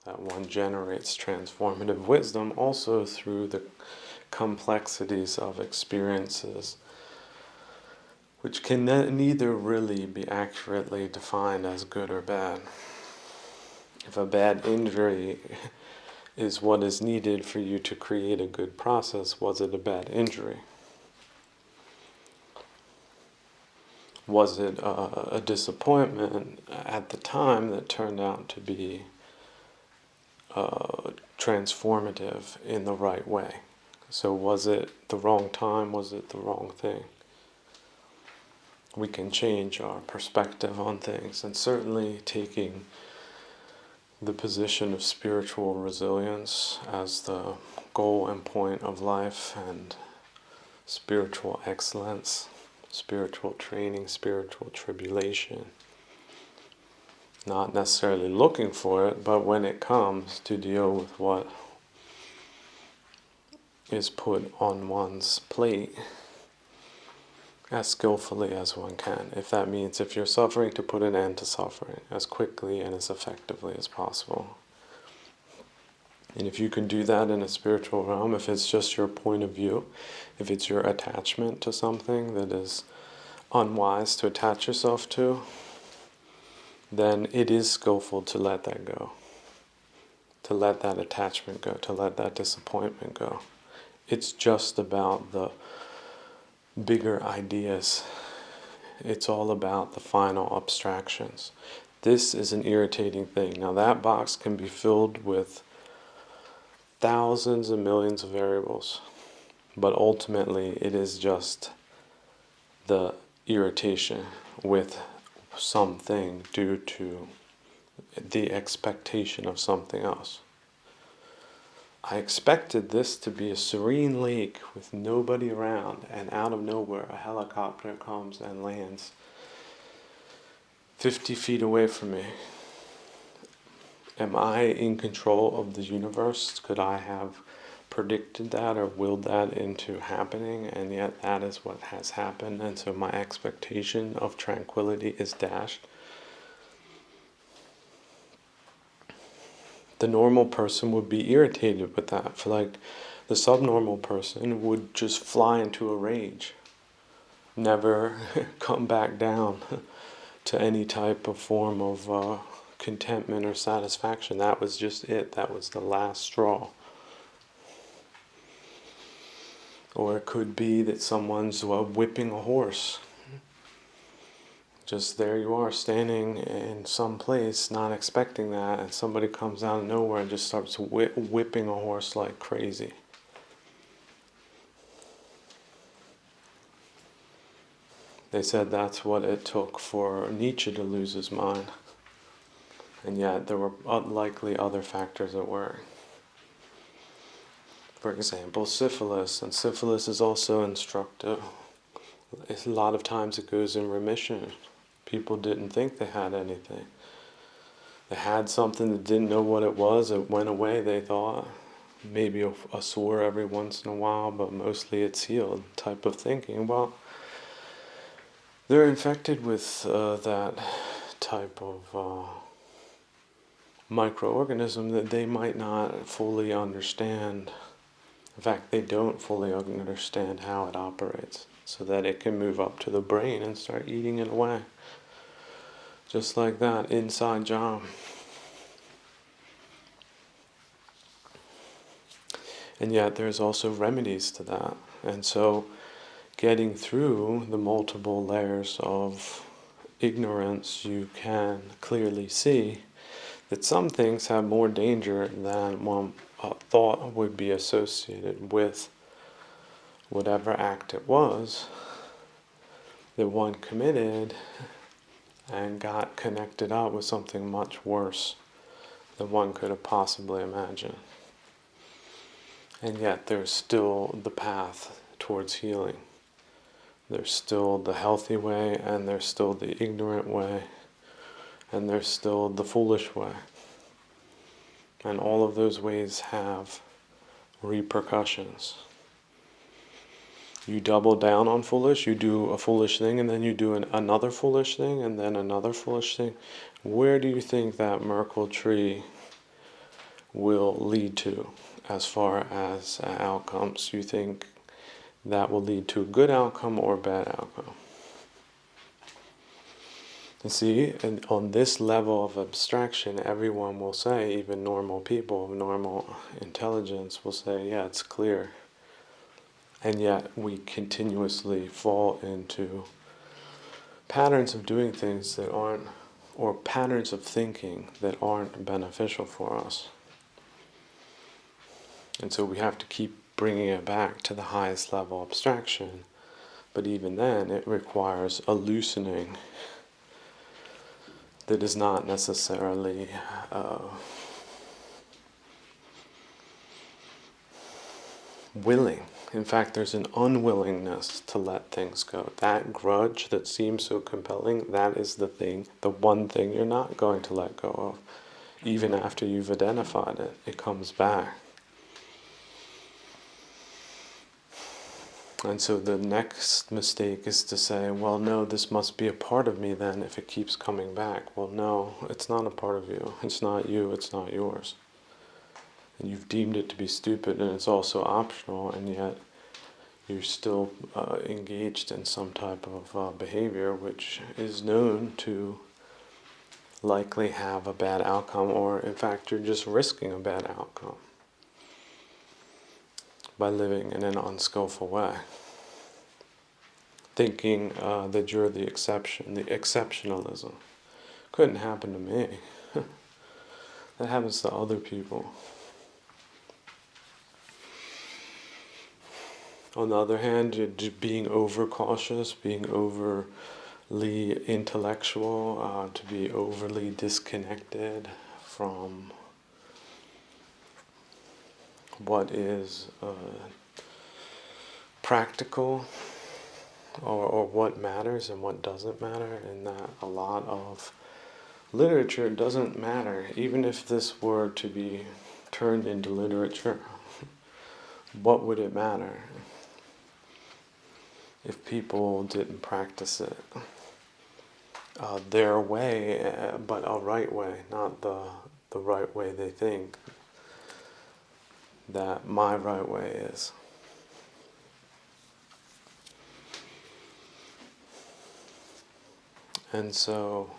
that one generates transformative wisdom also through the complexities of experiences, which can neither really be accurately defined as good or bad. If a bad injury is what is needed for you to create a good process, was it a bad injury? Was it a disappointment at the time that turned out to be transformative in the right way? So was it the wrong time? Was it the wrong thing? We can change our perspective on things, and certainly taking the position of spiritual resilience as the goal and point of life, and spiritual excellence, spiritual training, spiritual tribulation. Not necessarily looking for it, but when it comes, to deal with what is put on one's plate as skillfully as one can. If that means, if you're suffering, to put an end to suffering as quickly and as effectively as possible. And if you can do that in a spiritual realm, if it's just your point of view, if it's your attachment to something that is unwise to attach yourself to, then it is skillful to let that go. To let that attachment go, to let that disappointment go. It's just about the bigger ideas. It's all about the final abstractions. This is an irritating thing. Now that box can be filled with thousands and millions of variables, but ultimately it is just the irritation with something due to the expectation of something else. I expected this to be a serene lake with nobody around, and out of nowhere a helicopter comes and lands 50 feet away from me. Am I in control of the universe? Could I have predicted that or willed that into happening? And yet that is what has happened, and so my expectation of tranquility is dashed. The normal person would be irritated with that. For like, the subnormal person would just fly into a rage, never come back down to any type of form of contentment or satisfaction. That was just it. That was the last straw. Or it could be that someone's whipping a horse. Just there you are, standing in some place, not expecting that, and somebody comes out of nowhere and just starts whipping a horse like crazy. They said that's what it took for Nietzsche to lose his mind. And yet there were likely other factors at work. For example, syphilis. And syphilis is also instructive. A lot of times it goes in remission. People didn't think they had anything. They had something that didn't know what it was. It went away, they thought. Maybe a sore every once in a while, but mostly it's healed type of thinking. Well, they're infected with that type of microorganism that they might not fully understand. In fact, they don't fully understand how it operates, so that it can move up to the brain and start eating it away. Just like that, inside job. And yet there's also remedies to that. And so getting through the multiple layers of ignorance, you can clearly see that some things have more danger than one thought would be associated with whatever act it was that one committed, and got connected up with something much worse than one could have possibly imagined. And yet there's still the path towards healing. There's still the healthy way, and there's still the ignorant way, and there's still the foolish way. And all of those ways have repercussions. You double down on foolish, you do a foolish thing, and then you do another foolish thing, and then another foolish thing. Where do you think that Merkle tree will lead to as far as outcomes. You think that will lead to a good outcome or a bad outcome. You see, and on this level of abstraction, everyone will say, even normal people of normal intelligence will say, yeah, it's clear. And yet we continuously fall into patterns of doing things that aren't, or patterns of thinking that aren't beneficial for us. And so we have to keep bringing it back to the highest level abstraction. But even then, it requires a loosening that is not necessarily willing. In fact, there's an unwillingness to let things go. That grudge that seems so compelling, that is the thing, the one thing you're not going to let go of. Even after you've identified it, it comes back. And so the next mistake is to say, well, no, this must be a part of me then if it keeps coming back. Well, no, it's not a part of you. It's not you, it's not yours. And you've deemed it to be stupid, and it's also optional, and yet you're still engaged in some type of behavior which is known to likely have a bad outcome, or in fact you're just risking a bad outcome by living in an unskillful way, thinking that you're the exception, the exceptionalism. Couldn't happen to me. That happens to other people. On the other hand, being overcautious, being overly intellectual, to be overly disconnected from what is practical, or what matters and what doesn't matter, and that a lot of literature doesn't matter. Even if this were to be turned into literature, what would it matter if people didn't practice it their way, but a right way, not the right way they think that my right way is. And so,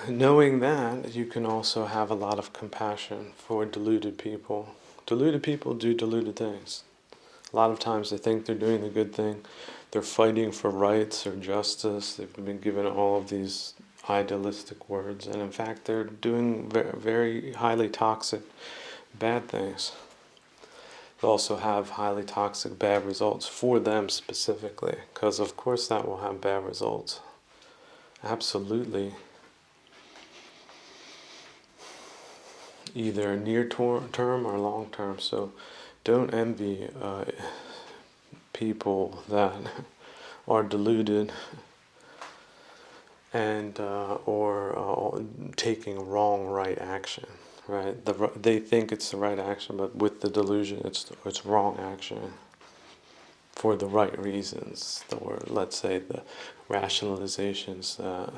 knowing that, you can also have a lot of compassion for deluded people. Deluded people do deluded things. A lot of times they think they're doing the good thing. They're fighting for rights or justice. They've been given all of these idealistic words. And in fact, they're doing very highly toxic bad things. They also have highly toxic bad results for them specifically. Because of course that will have bad results. Absolutely. Either near term or long term. So don't envy people that are deluded and or taking wrong right action. Right? They think it's the right action, but with the delusion, it's wrong action for the right reasons, or let's say the rationalizations that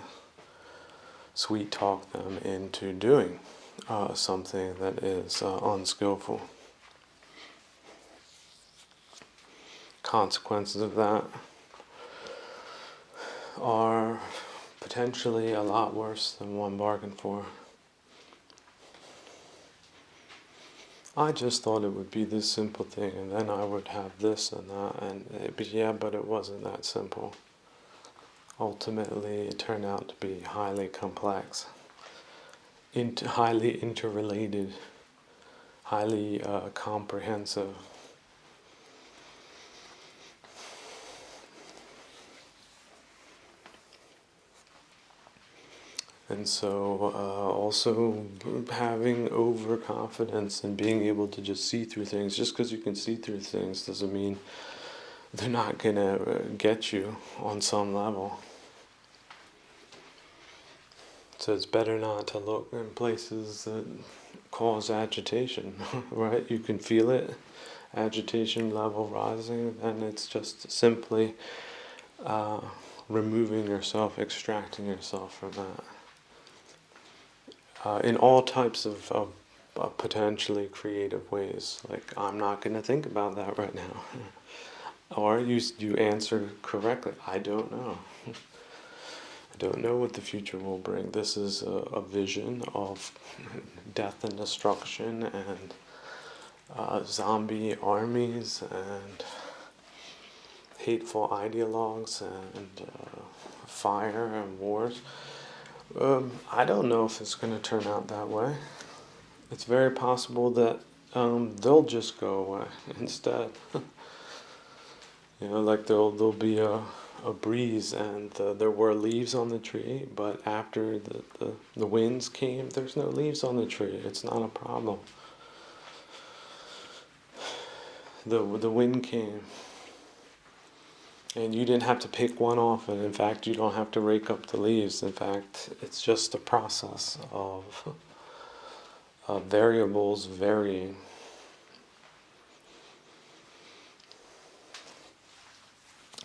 sweet talk them into doing something that is unskillful. Consequences of that are potentially a lot worse than one bargained for. I just thought it would be this simple thing, and then I would have this and that, but it wasn't that simple. Ultimately, it turned out to be highly complex, highly interrelated, highly comprehensive. And so also having overconfidence and being able to just see through things. Just because you can see through things doesn't mean they're not going to get you on some level. So it's better not to look in places that cause agitation, right? You can feel it, agitation level rising, and it's just simply removing yourself, extracting yourself from that. in all types of potentially creative ways. Like, I'm not going to think about that right now. Or you answered correctly. I don't know. I don't know what the future will bring. This is a vision of death and destruction and zombie armies and hateful ideologues and fire and wars. I don't know if it's going to turn out that way. It's very possible that they'll just go away instead. Like there'll be a breeze and there were leaves on the tree, but after the winds came, there's no leaves on the tree. It's not a problem. The wind came, and you didn't have to pick one off, and in fact, you don't have to rake up the leaves. In fact, it's just a process of variables varying.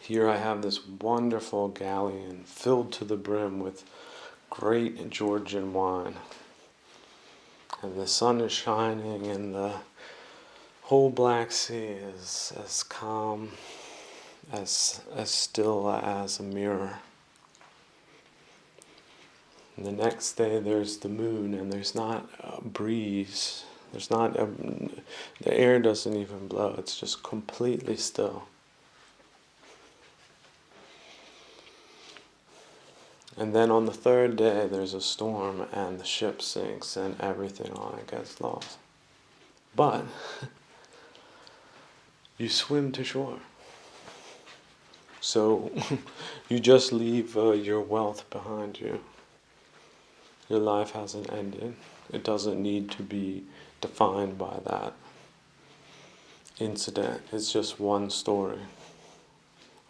Here I have this wonderful galleon filled to the brim with great Georgian wine. And the sun is shining and the whole Black Sea is as calm, as still as a mirror. And the next day there's the moon and there's not a breeze. The air doesn't even blow. It's just completely still. And then on the third day, there's a storm, and the ship sinks, and everything on it gets lost. But you swim to shore. So you just leave your wealth behind you. Your life hasn't ended. It doesn't need to be defined by that incident. It's just one story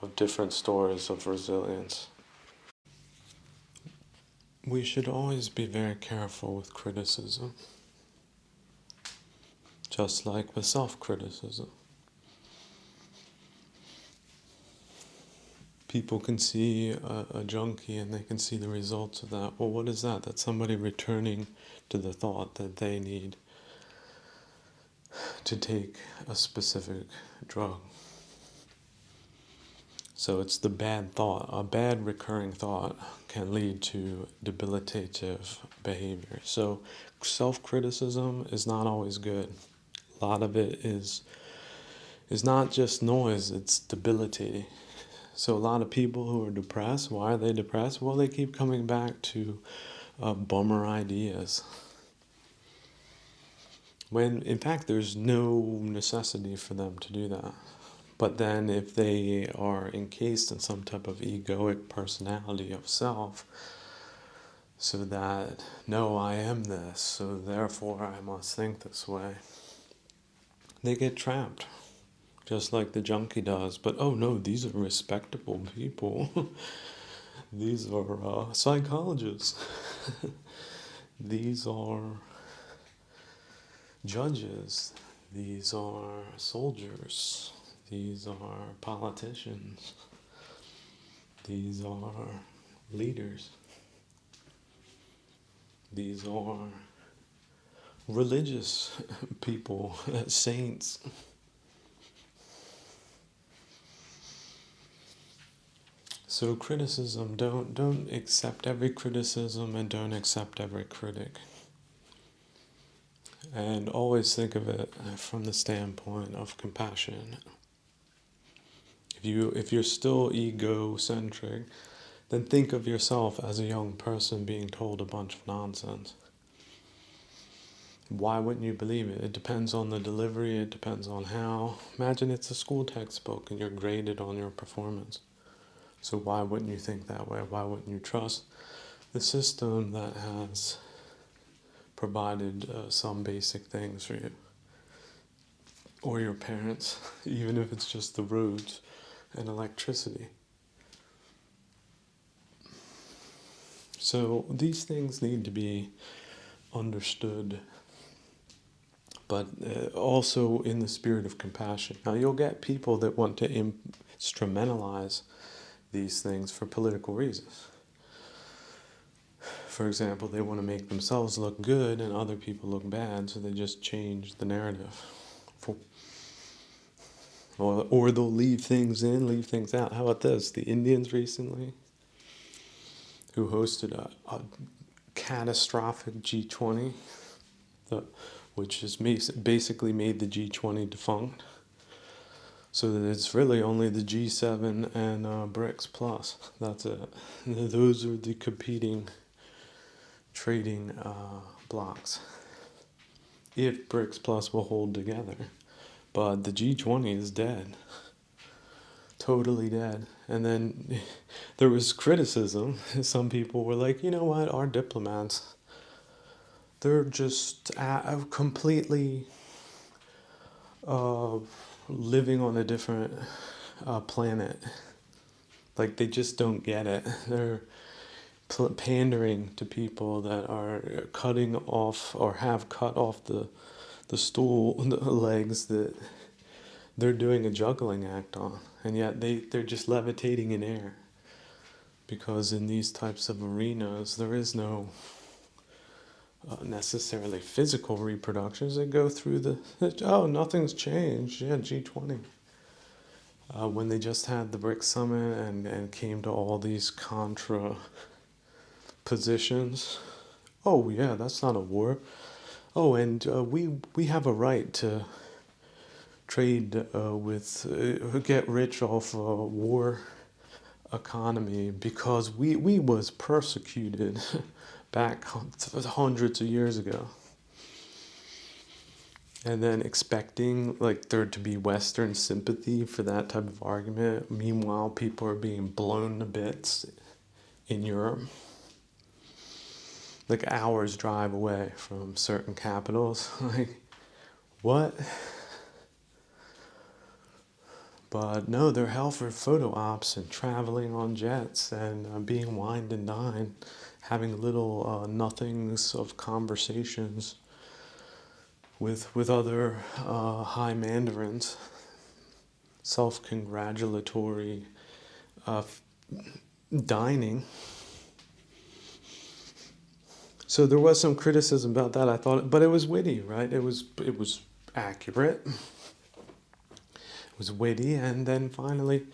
of different stories of resilience. We should always be very careful with criticism, just like with self-criticism. People can see a junkie and they can see the results of that. Well, what is that? That's somebody returning to the thought that they need to take a specific drug. So it's the bad thought. A bad recurring thought can lead to debilitative behavior. So self-criticism is not always good. A lot of it is not just noise, it's debilitating. So a lot of people who are depressed, why are they depressed? Well, they keep coming back to bummer ideas. When in fact there's no necessity for them to do that. But then if they are encased in some type of egoic personality of self, so that, no, I am this, so therefore I must think this way, they get trapped, just like the junkie does. But oh no, these are respectable people. These are psychologists. These are judges. These are soldiers. These are politicians. These are leaders. These are religious people, saints. So criticism, don't accept every criticism and don't accept every critic. And always think of it from the standpoint of compassion. If you're still egocentric, then think of yourself as a young person being told a bunch of nonsense. Why wouldn't you believe it? It depends on the delivery, it depends on how. Imagine it's a school textbook and you're graded on your performance. So why wouldn't you think that way? Why wouldn't you trust the system that has provided some basic things for you? Or your parents, even if it's just the roads and electricity. So these things need to be understood, but also in the spirit of compassion. Now you'll get people that want to instrumentalize these things for political reasons. for example, they want to make themselves look good and other people look bad, so they just change the narrative. Or they'll leave things in, leave things out. How about this? The Indians recently, who hosted a catastrophic G20, which has basically made the G20 defunct. So that it's really only the G7 and BRICS plus. That's it. Those are the competing trading blocks. If BRICS plus will hold together. But the G20 is dead. Totally dead. And then there was criticism. Some people were like, you know what, our diplomats, they're just completely living on a different planet. Like, they just don't get it. They're pandering to people that are cutting off or have cut off the stool the legs that they're doing a juggling act on, and yet they're just levitating in air, because in these types of arenas there is no necessarily physical reproductions. They go through nothing's changed. Yeah, G20. When they just had the BRICS summit and came to all these contra positions. Oh yeah, that's not a war. Oh, and we have a right to trade get rich off a war economy because we was persecuted back hundreds of years ago. And then expecting like there to be Western sympathy for that type of argument. Meanwhile, people are being blown to bits in Europe. Like hours drive away from certain capitals. Like, what? But no, they're hell for photo ops and traveling on jets and being wined and dined, having little nothings of conversations with other high mandarins, self-congratulatory dining. So there was some criticism about that, I thought, but it was witty, right? It was accurate. It was witty, and then finally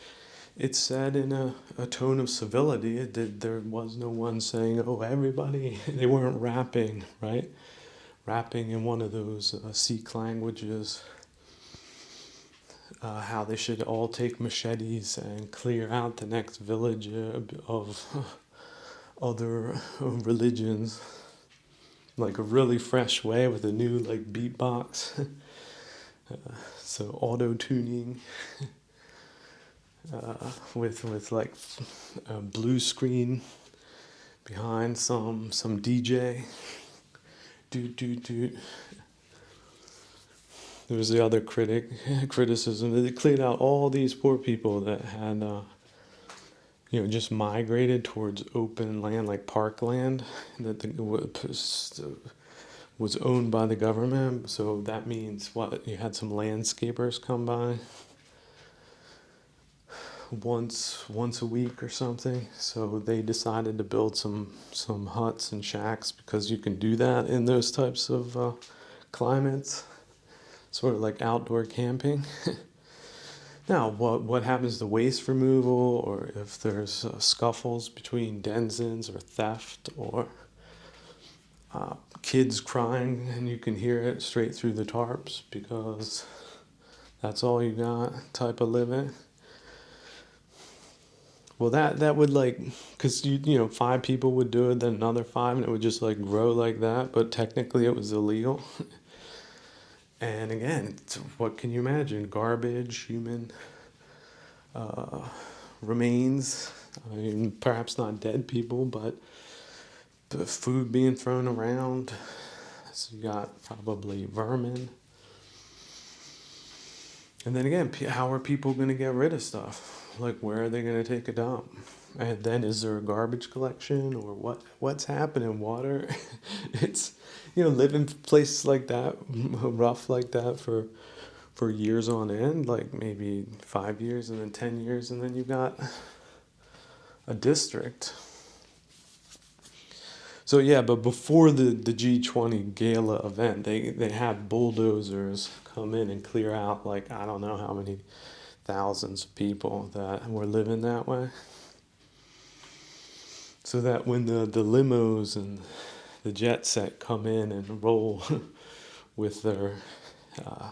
it's said in a tone of civility. There was no one saying, oh, everybody. They weren't rapping, right? Rapping in one of those Sikh languages. How they should all take machetes and clear out the next village of other religions. Like a really fresh way with a new like beatbox. So auto-tuning. With like a blue screen behind some DJ. There was the other criticism. They cleared out all these poor people that had, just migrated towards open land, like parkland, that was owned by the government. So that means what? You had some landscapers come by once a week or something. So they decided to build some huts and shacks because you can do that in those types of climates. Sort of like outdoor camping. Now, what happens to waste removal, or if there's scuffles between denizens or theft or kids crying and you can hear it straight through the tarps because that's all you got type of living. Well, that would because 5 people would do it, then another 5, and it would just grow like that. But technically, it was illegal. And again, what can you imagine? Garbage, human remains. I mean, perhaps not dead people, but the food being thrown around. So you got probably vermin. And then again, how are people going to get rid of stuff? Like, where are they going to take a dump? And then is there a garbage collection or what's happening? Water? It's, living places like that, rough like that for years on end, like maybe 5 years and then 10 years, and then you've got a district. So yeah, but before the G20 gala event, they had bulldozers come in and clear out like I don't know how many thousands of people that were living that way. So that when the limos and the jet set come in and roll with their uh,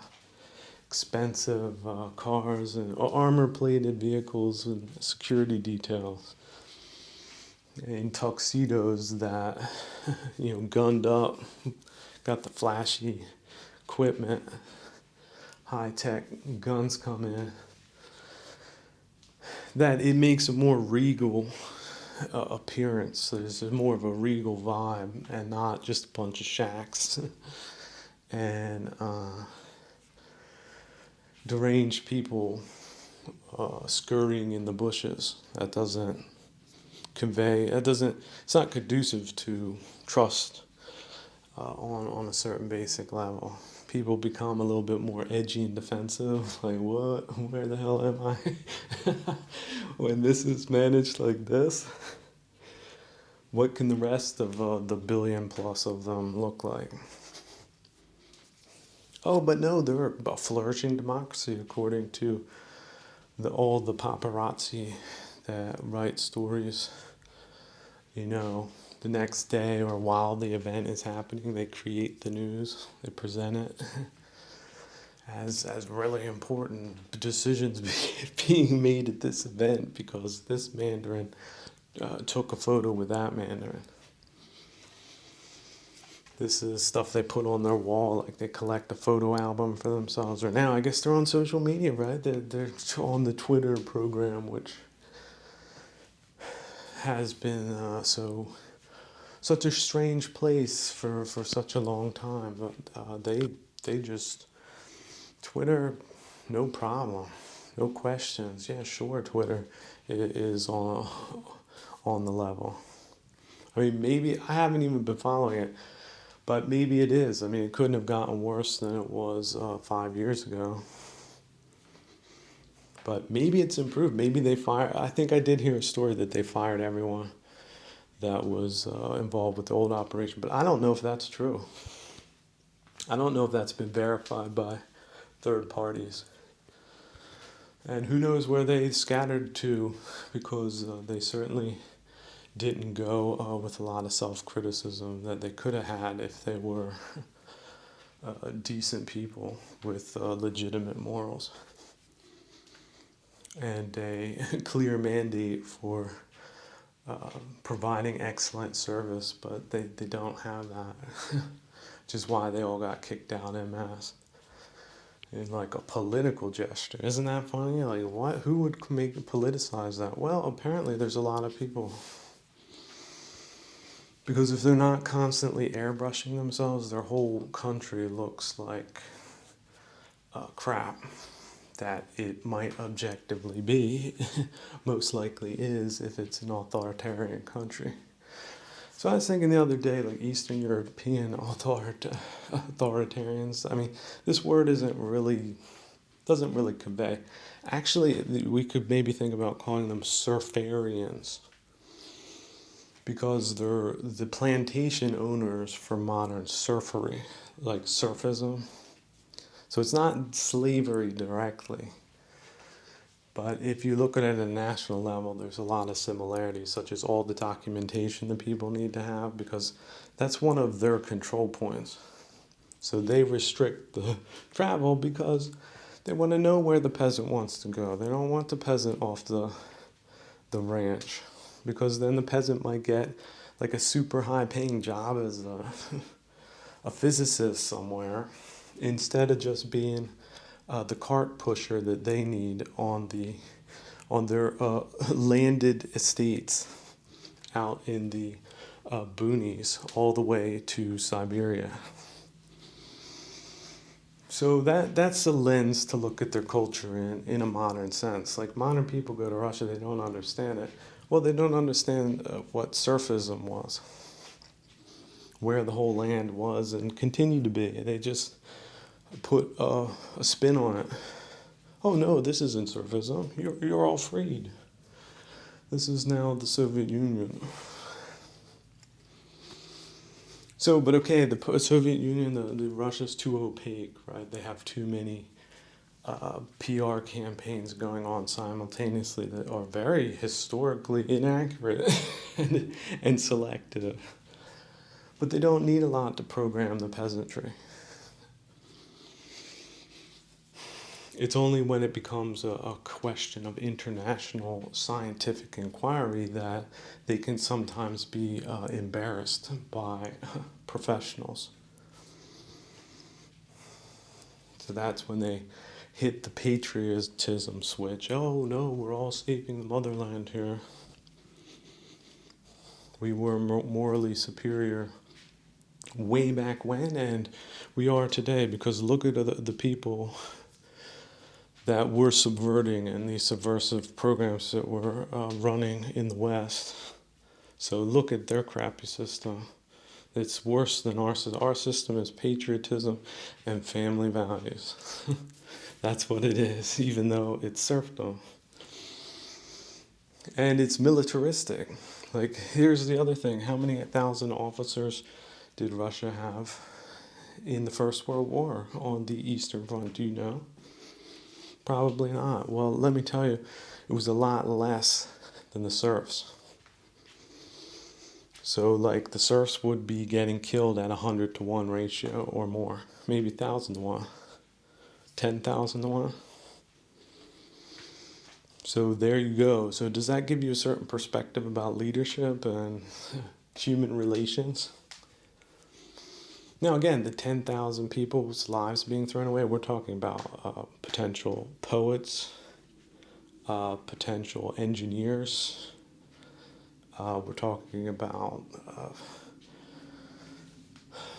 expensive cars and armor plated vehicles and security details in tuxedos that gunned up, got the flashy equipment, high tech guns come in, that it makes a more regal appearance. There's more of a regal vibe and not just a bunch of shacks and deranged people scurrying in the bushes. That doesn't convey, it's not conducive to trust on a certain basic level. People become a little bit more edgy and defensive. Like, what? Where the hell am I? When this is managed like this, what can the rest of the billion plus of them look like? Oh, but no, they're a flourishing democracy according to all the paparazzi that write stories. The next day or while the event is happening, they create the news, they present it as really important decisions being made at this event because this Mandarin took a photo with that Mandarin. This is stuff they put on their wall, like they collect a photo album for themselves. Or now, I guess they're on social media, right? They're on the Twitter program, which has been such a strange place for such a long time. But they just Twitter, no problem, no questions. Yeah, sure, Twitter is on the level. I mean, maybe I haven't even been following it. But maybe it is. I mean, it couldn't have gotten worse than it was 5 years ago. But maybe it's improved. Maybe they fired. I think I did hear a story that they fired everyone that was involved with the old operation. But I don't know if that's true. I don't know if that's been verified by third parties. And who knows where they scattered to, because they certainly didn't go with a lot of self-criticism that they could have had if they were decent people with legitimate morals and a clear mandate for providing excellent service, but they don't have that, which is why they all got kicked out en masse in like a political gesture. Isn't that funny? Like, what? Who would politicize that? Well, apparently there's a lot of people. Because if they're not constantly airbrushing themselves, their whole country looks like crap that it might objectively be, most likely is if it's an authoritarian country. So I was thinking the other day, like Eastern European authoritarians, I mean, this word doesn't really convey. Actually, we could maybe think about calling them surfarians, because they're the plantation owners for modern serfery, like surfism. So it's not slavery directly, but if you look at it at a national level, there's a lot of similarities, such as all the documentation that people need to have, because that's one of their control points. So they restrict the travel because they want to know where the peasant wants to go. They don't want the peasant off the ranch, because then the peasant might get like a super high paying job as a physicist somewhere, instead of just being the cart pusher that they need on their landed estates out in the boonies all the way to Siberia. So that's a lens to look at their culture in a modern sense. Like, modern people go to Russia, they don't understand it. Well, they don't understand what surfism was, where the whole land was and continue to be. They just put a spin on it. Oh no, this isn't surfism. You're all freed. This is now the Soviet Union. But okay, the Soviet Union, the Russia's too opaque, right? They have too many PR campaigns going on simultaneously that are very historically inaccurate and selective. But they don't need a lot to program the peasantry. It's only when it becomes a question of international scientific inquiry that they can sometimes be embarrassed by professionals. So that's when they hit the patriotism switch. Oh no, we're all saving the motherland here. We were morally superior way back when, and we are today, because look at the people that we're subverting and these subversive programs that we're running in the West. So look at their crappy system. It's worse than our system. Our system is patriotism and family values. That's what it is, even though it's serfdom. And it's militaristic. Like, here's the other thing. How many thousand officers did Russia have in the First World War on the Eastern Front? Do you know? Probably not. Well, let me tell you, it was a lot less than the serfs. So, like, the serfs would be getting killed at 100-to-1 ratio or more. Maybe 1,000-to-1. 10,000-to-1. So there you go. So does that give you a certain perspective about leadership and human relations? Now again, the 10,000 people's lives being thrown away, we're talking about potential poets, potential engineers. We're talking about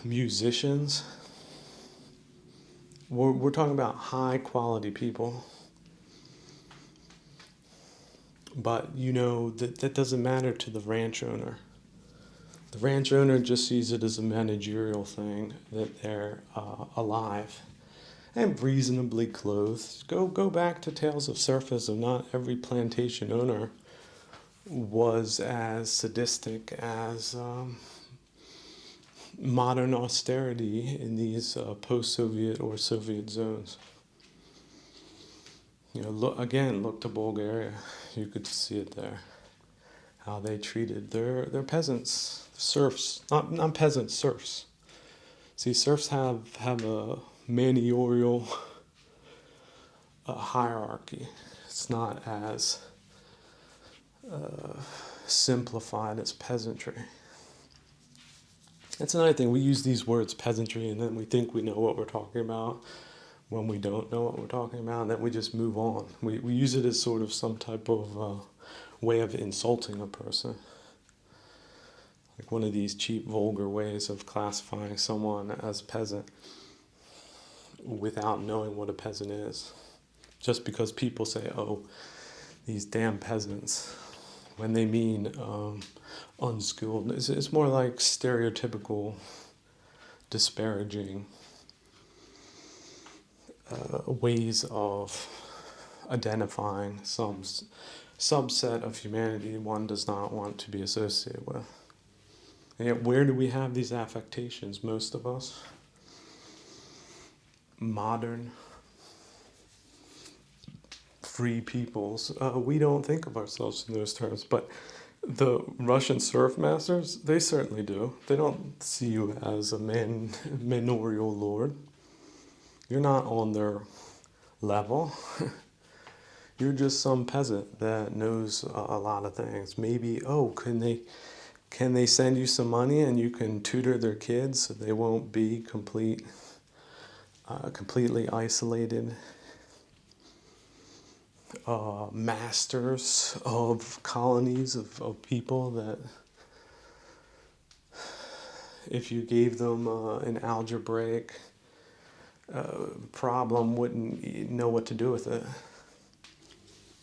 musicians. We're talking about high quality people. But you know that doesn't matter to the ranch owner. The ranch owner just sees it as a managerial thing, that they're alive and reasonably clothed. Go back to Tales of Serfism. Not every plantation owner was as sadistic as modern austerity in these post-Soviet or Soviet zones. You know, look to Bulgaria. You could see it there. How they treated their peasants, serfs, not peasants, serfs. See, serfs have a managerial hierarchy. It's not as simplified as peasantry. That's another thing. We use these words peasantry, and then we think we know what we're talking about when we don't know what we're talking about, and then we just move on. We use it as sort of some type of way of insulting a person. Like one of these cheap, vulgar ways of classifying someone as a peasant without knowing what a peasant is. Just because people say, oh, these damn peasants, when they mean unskilled. It's more like stereotypical, disparaging ways of identifying some subset of humanity one does not want to be associated with. And yet, where do we have these affectations, most of us? Modern, free peoples. We don't think of ourselves in those terms, but the Russian serf masters, they certainly do. They don't see you as a manorial lord. You're not on their level. You're just some peasant that knows a lot of things. Maybe, can they send you some money and you can tutor their kids so they won't be completely isolated masters of colonies of people that if you gave them an algebraic problem wouldn't know what to do with it.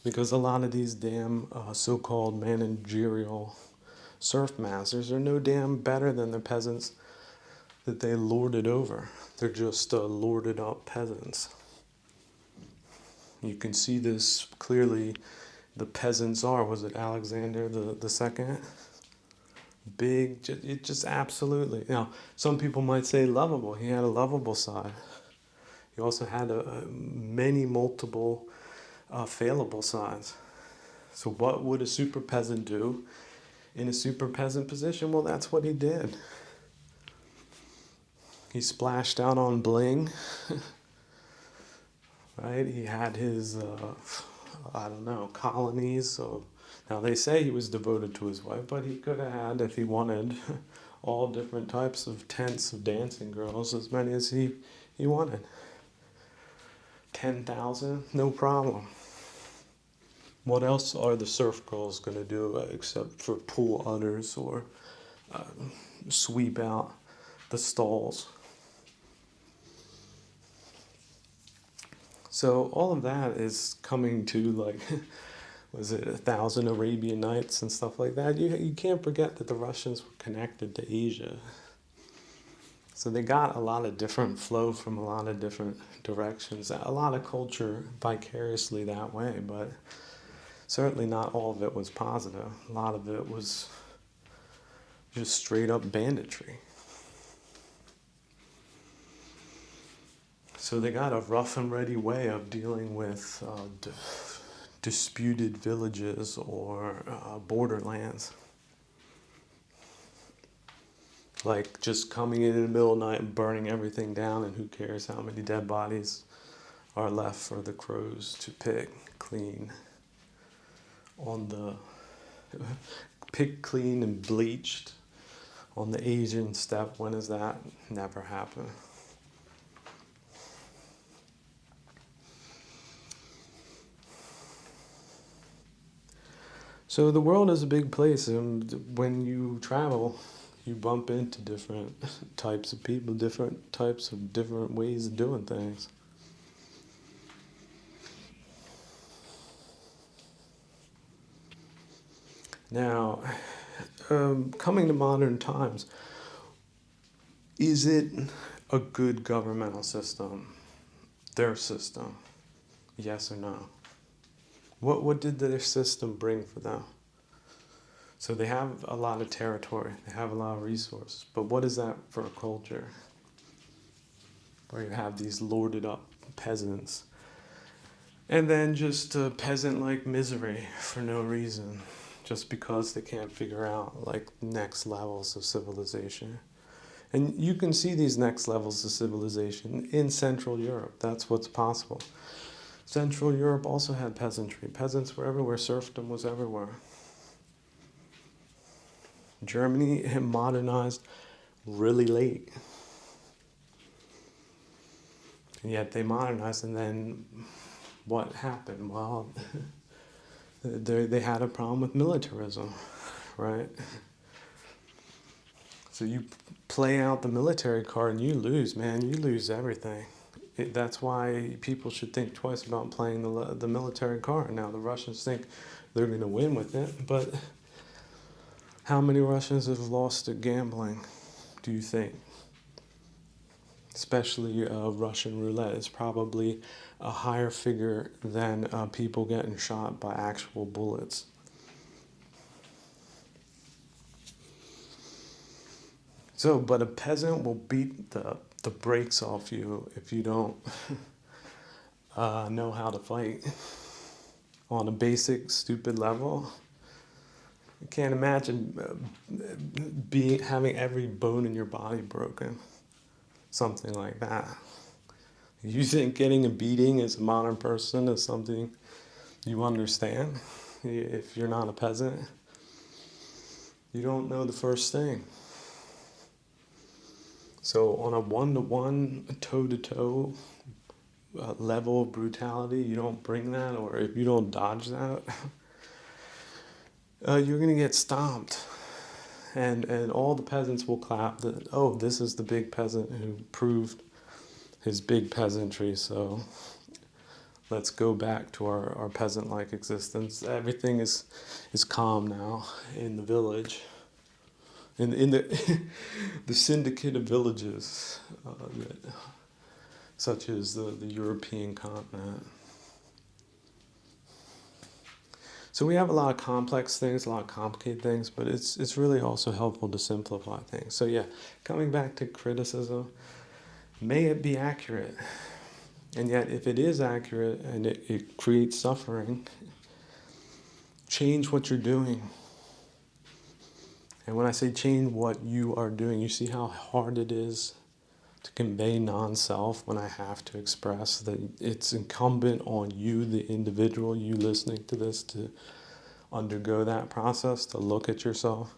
Because a lot of these damn so-called managerial serf masters are no damn better than the peasants that they lorded over. They're just lorded up peasants. You can see this clearly. The peasant czar, was it Alexander the Second? Big, it just absolutely. Now, some people might say lovable. He had a lovable side. He also had many multiple failable sides. So, what would a super peasant do in a super peasant position? Well, that's what he did. He splashed out on bling, right? He had his, I don't know, colonies. So now they say he was devoted to his wife, but he could have had, if he wanted, all different types of tents of dancing girls, as many as he wanted. 10,000, no problem. What else are the surf girls going to do except for pull udders or sweep out the stalls? So all of that is coming to like, was it 1,000 Arabian Nights and stuff like that? You can't forget that the Russians were connected to Asia. So they got a lot of different flow from a lot of different directions, a lot of culture vicariously that way, but certainly not all of it was positive. A lot of it was just straight up banditry. So they got a rough and ready way of dealing with disputed villages or borderlands. Like just coming in the middle of the night and burning everything down, and who cares how many dead bodies are left for the crows to pick clean on the picked clean and bleached on the Asian steppe. When does that never happen? So the world is a big place, and when you travel, you bump into different types of people, different types of different ways of doing things. Now, coming to modern times, is it a good governmental system? Their system? Yes or no? What did their system bring for them? So they have a lot of territory, they have a lot of resources, but what is that for a culture? Where you have these lorded up peasants, and then just peasant-like misery for no reason, just because they can't figure out like next levels of civilization. And you can see these next levels of civilization in Central Europe. That's what's possible. Central Europe also had peasantry. Peasants were everywhere. Serfdom was everywhere. Germany modernized really late. And yet they modernized, and then what happened? Well, they had a problem with militarism, right? So you play out the military card and you lose, man. You lose everything. That's why people should think twice about playing the military card. Now, the Russians think they're going to win with it, but how many Russians have lost at gambling, do you think? Especially Russian roulette is probably a higher figure than people getting shot by actual bullets. So, but a peasant will beat the brakes off you if you don't know how to fight on a basic, stupid level. I can't imagine having every bone in your body broken. Something like that. You think getting a beating as a modern person is something you understand? If you're not a peasant, you don't know the first thing. So on a one-to-one, toe-to-toe level of brutality, you don't bring that, or if you don't dodge that, you're going to get stomped. And all the peasants will clap that, oh, this is the big peasant who proved his big peasantry, so let's go back to our peasant-like existence. Everything is calm now in the village. In the the syndicate of villages, such as the European continent. So we have a lot of complex things, a lot of complicated things, but it's really also helpful to simplify things. So yeah, coming back to criticism, may it be accurate? And yet if it is accurate and it creates suffering, change what you're doing. And when I say change what you are doing, you see how hard it is to convey non-self when I have to express that it's incumbent on you, the individual, you listening to this, to undergo that process, to look at yourself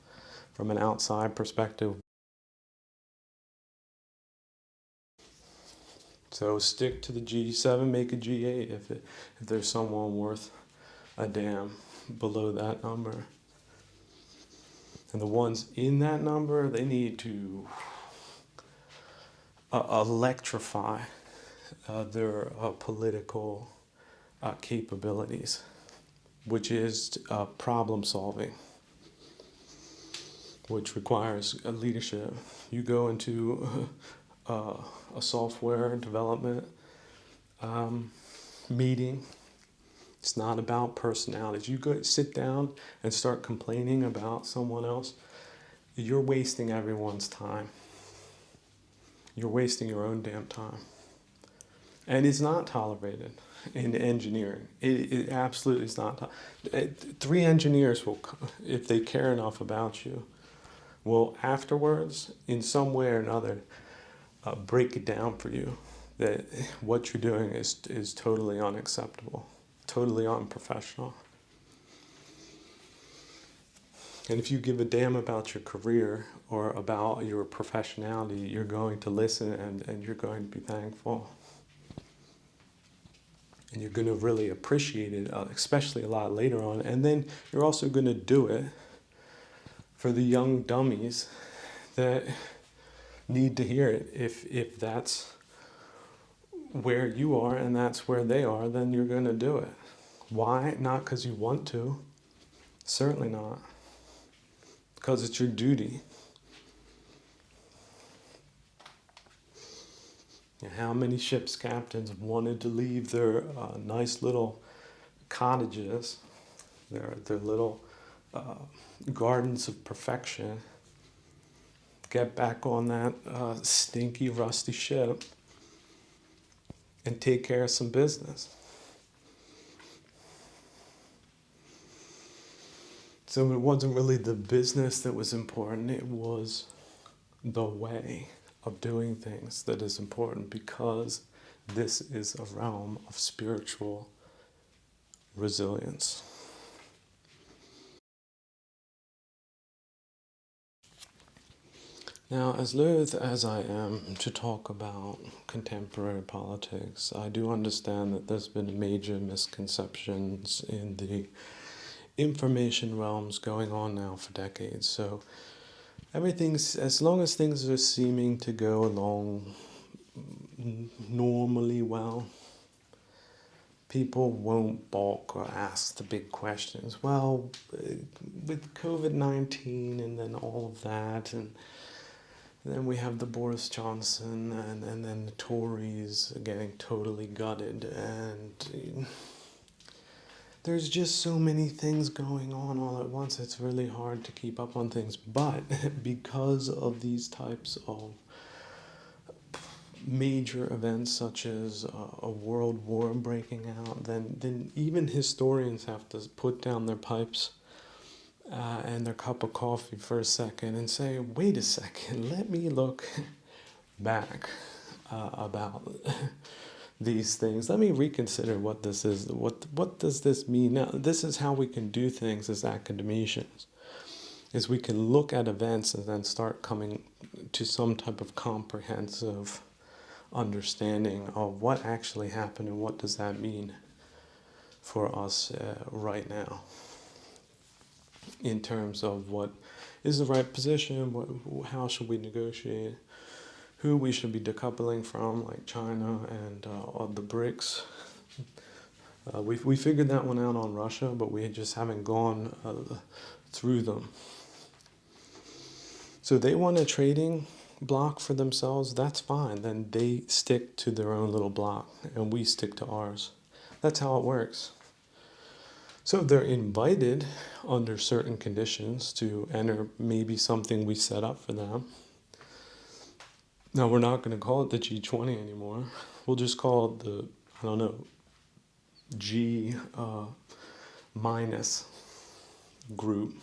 from an outside perspective. So stick to the G7, make a G8 if there's someone worth a damn below that number. And the ones in that number, they need to electrify their political capabilities, which is problem solving, which requires leadership. You go into a software development meeting. It's not about personalities. You go sit down and start complaining about someone else, you're wasting everyone's time. You're wasting your own damn time. And it's not tolerated in engineering. It absolutely is not. 3 engineers will, if they care enough about you, will afterwards, in some way or another, break it down for you that what you're doing is totally unacceptable, totally unprofessional. And if you give a damn about your career or about your professionality, you're going to listen and you're going to be thankful. And you're going to really appreciate it, especially a lot later on. And then you're also going to do it for the young dummies that need to hear it. If that's where you are and that's where they are, then you're going to do it. Why? Not because you want to. Certainly not. Because it's your duty. How many ship's captains wanted to leave their nice little cottages, their little gardens of perfection, get back on that stinky, rusty ship and take care of some business? So it wasn't really the business that was important, it was the way of doing things that is important, because this is a realm of spiritual resilience. Now, as loath as I am to talk about contemporary politics, I do understand that there's been major misconceptions in the information realms going on now for decades. So everything's, as long as things are seeming to go along normally well, people won't balk or ask the big questions. Well, with COVID-19 and then all of that, and then we have the Boris Johnson and then the Tories getting totally gutted, and there's just so many things going on all at once, it's really hard to keep up on things. But because of these types of major events such as a world war breaking out, then even historians have to put down their pipes and their cup of coffee for a second and say, wait a second, let me look back about these things. Let me reconsider what this is. What does this mean? Now, this is how we can do things as academicians, is we can look at events and then start coming to some type of comprehensive understanding of what actually happened and what does that mean for us right now in terms of what is the right position, how should we negotiate, who we should be decoupling from, like China and the BRICS. We figured that one out on Russia, but we just haven't gone through them. So they want a trading block for themselves, that's fine. Then they stick to their own little block and we stick to ours. That's how it works. So they're invited under certain conditions to enter maybe something we set up for them. Now, we're not going to call it the G20 anymore. We'll just call it the, I don't know, G minus group.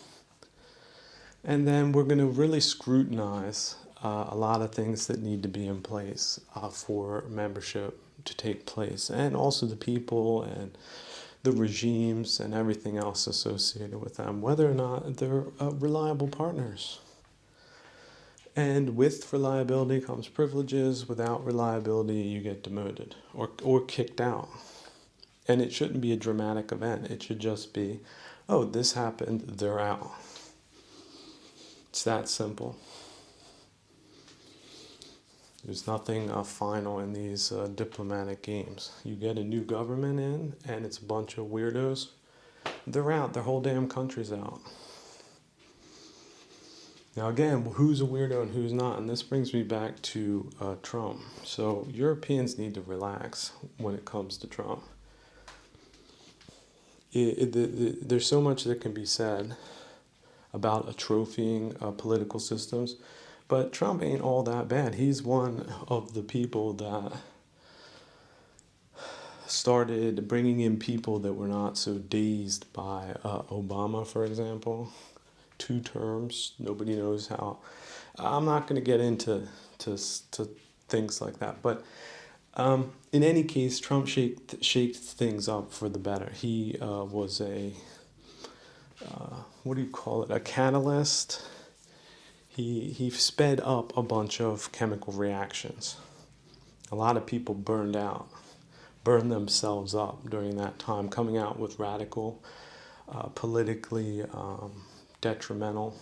And then we're going to really scrutinize a lot of things that need to be in place for membership to take place, and also the people and the regimes and everything else associated with them, whether or not they're reliable partners. And with reliability comes privileges. Without reliability, you get demoted or kicked out. And it shouldn't be a dramatic event. It should just be, oh, this happened, they're out. It's that simple. There's nothing final in these diplomatic games. You get a new government in, and it's a bunch of weirdos. They're out. Their whole damn country's out. Now again, who's a weirdo and who's not? And this brings me back to Trump. So Europeans need to relax when it comes to Trump. There's so much that can be said about atrophying political systems, but Trump ain't all that bad. He's one of the people that started bringing in people that were not so dazed by Obama, for example. 2 terms, nobody knows how. I'm not going to get into things like that, but in any case, Trump shaked things up for the better. He was a what do you call it? A catalyst. He sped up a bunch of chemical reactions. A lot of people burned themselves up during that time, coming out with radical, politically detrimental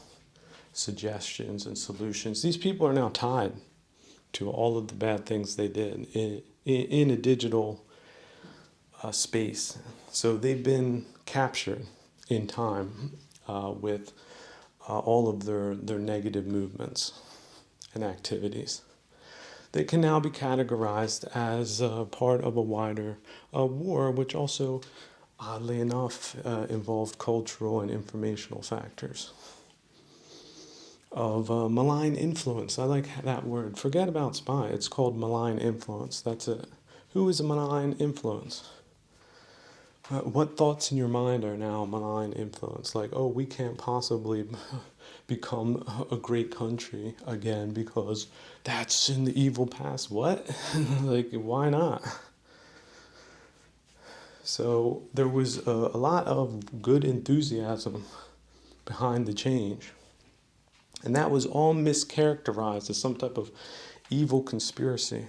suggestions and solutions. These people are now tied to all of the bad things they did in a digital space. So they've been captured in time with all of their negative movements and activities. They can now be categorized as part of a wider war, which also, oddly enough, involved cultural and informational factors of malign influence. I like that word. Forget about spy. It's called malign influence. That's it. Who is a malign influence? What thoughts in your mind are now malign influence? Like, oh, we can't possibly become a great country again because that's in the evil past. What? Like, why not? So there was a lot of good enthusiasm behind the change. And that was all mischaracterized as some type of evil conspiracy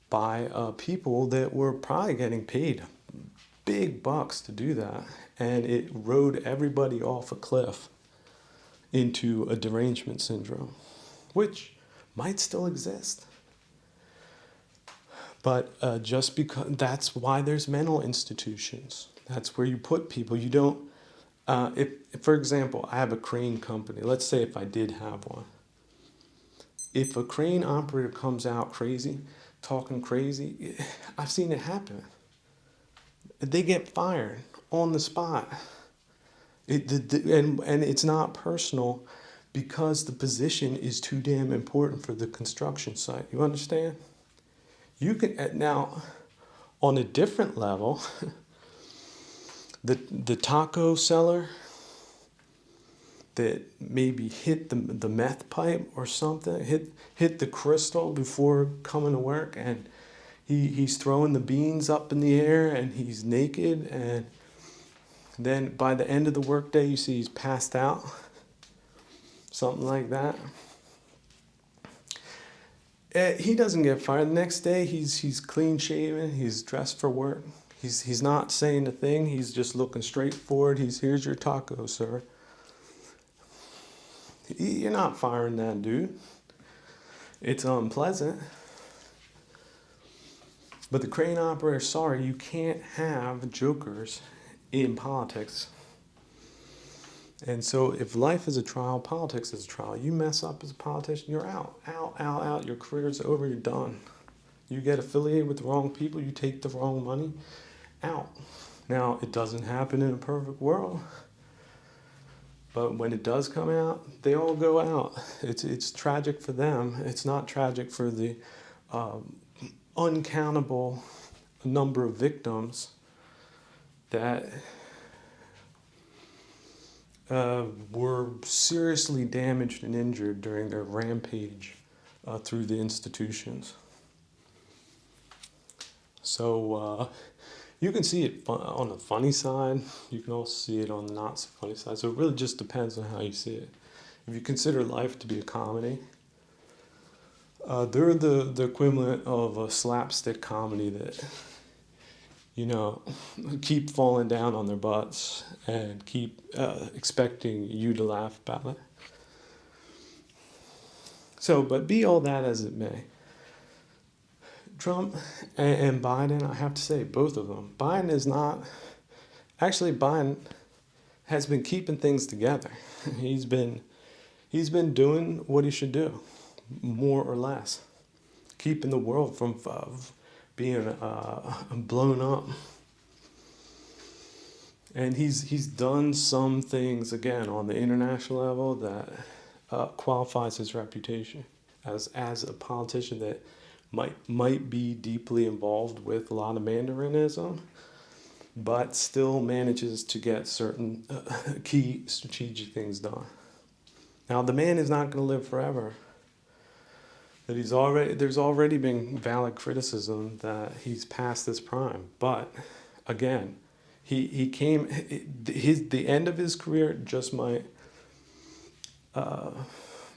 by people that were probably getting paid big bucks to do that. And it rode everybody off a cliff into a derangement syndrome, which might still exist. But just because, that's why there's mental institutions. That's where you put people. You don't, if, for example, I have a crane company. Let's say if I did have one. If a crane operator comes out crazy, talking crazy, I've seen it happen. They get fired on the spot. And it's not personal because the position is too damn important for the construction site. You understand? You can now, on a different level, the taco seller that maybe hit the meth pipe or something, hit the crystal before coming to work, and he's throwing the beans up in the air and he's naked, and then by the end of the workday you see he's passed out, something like that. He doesn't get fired. The next day he's clean shaven, he's dressed for work. He's not saying a thing, he's just looking straight forward. Here's your taco, sir. You're not firing that dude. It's unpleasant. But the crane operator, sorry, you can't have jokers in politics. And so if life is a trial, politics is a trial. You mess up as a politician, you're out. Out. Your career's over, you're done. You get affiliated with the wrong people, you take the wrong money, out. Now, it doesn't happen in a perfect world, but when it does come out, they all go out. It's tragic for them. It's not tragic for the uncountable number of victims that were seriously damaged and injured during their rampage through the institutions. So you can see it on the funny side. You can also see it on the not so funny side. So it really just depends on how you see it. If you consider life to be a comedy, they're the equivalent of a slapstick comedy that, keep falling down on their butts and keep expecting you to laugh about it. So, but be all that as it may, Trump and Biden, I have to say, both of them. Biden has been keeping things together. He's been doing what he should do, more or less, keeping the world from being blown up. And he's done some things, again, on the international level that qualifies his reputation as a politician that might be deeply involved with a lot of Mandaриnism, but still manages to get certain key strategic things done. Now, the man is not going to live forever. There's already been valid criticism that he's past his prime, but again, the end of his career just might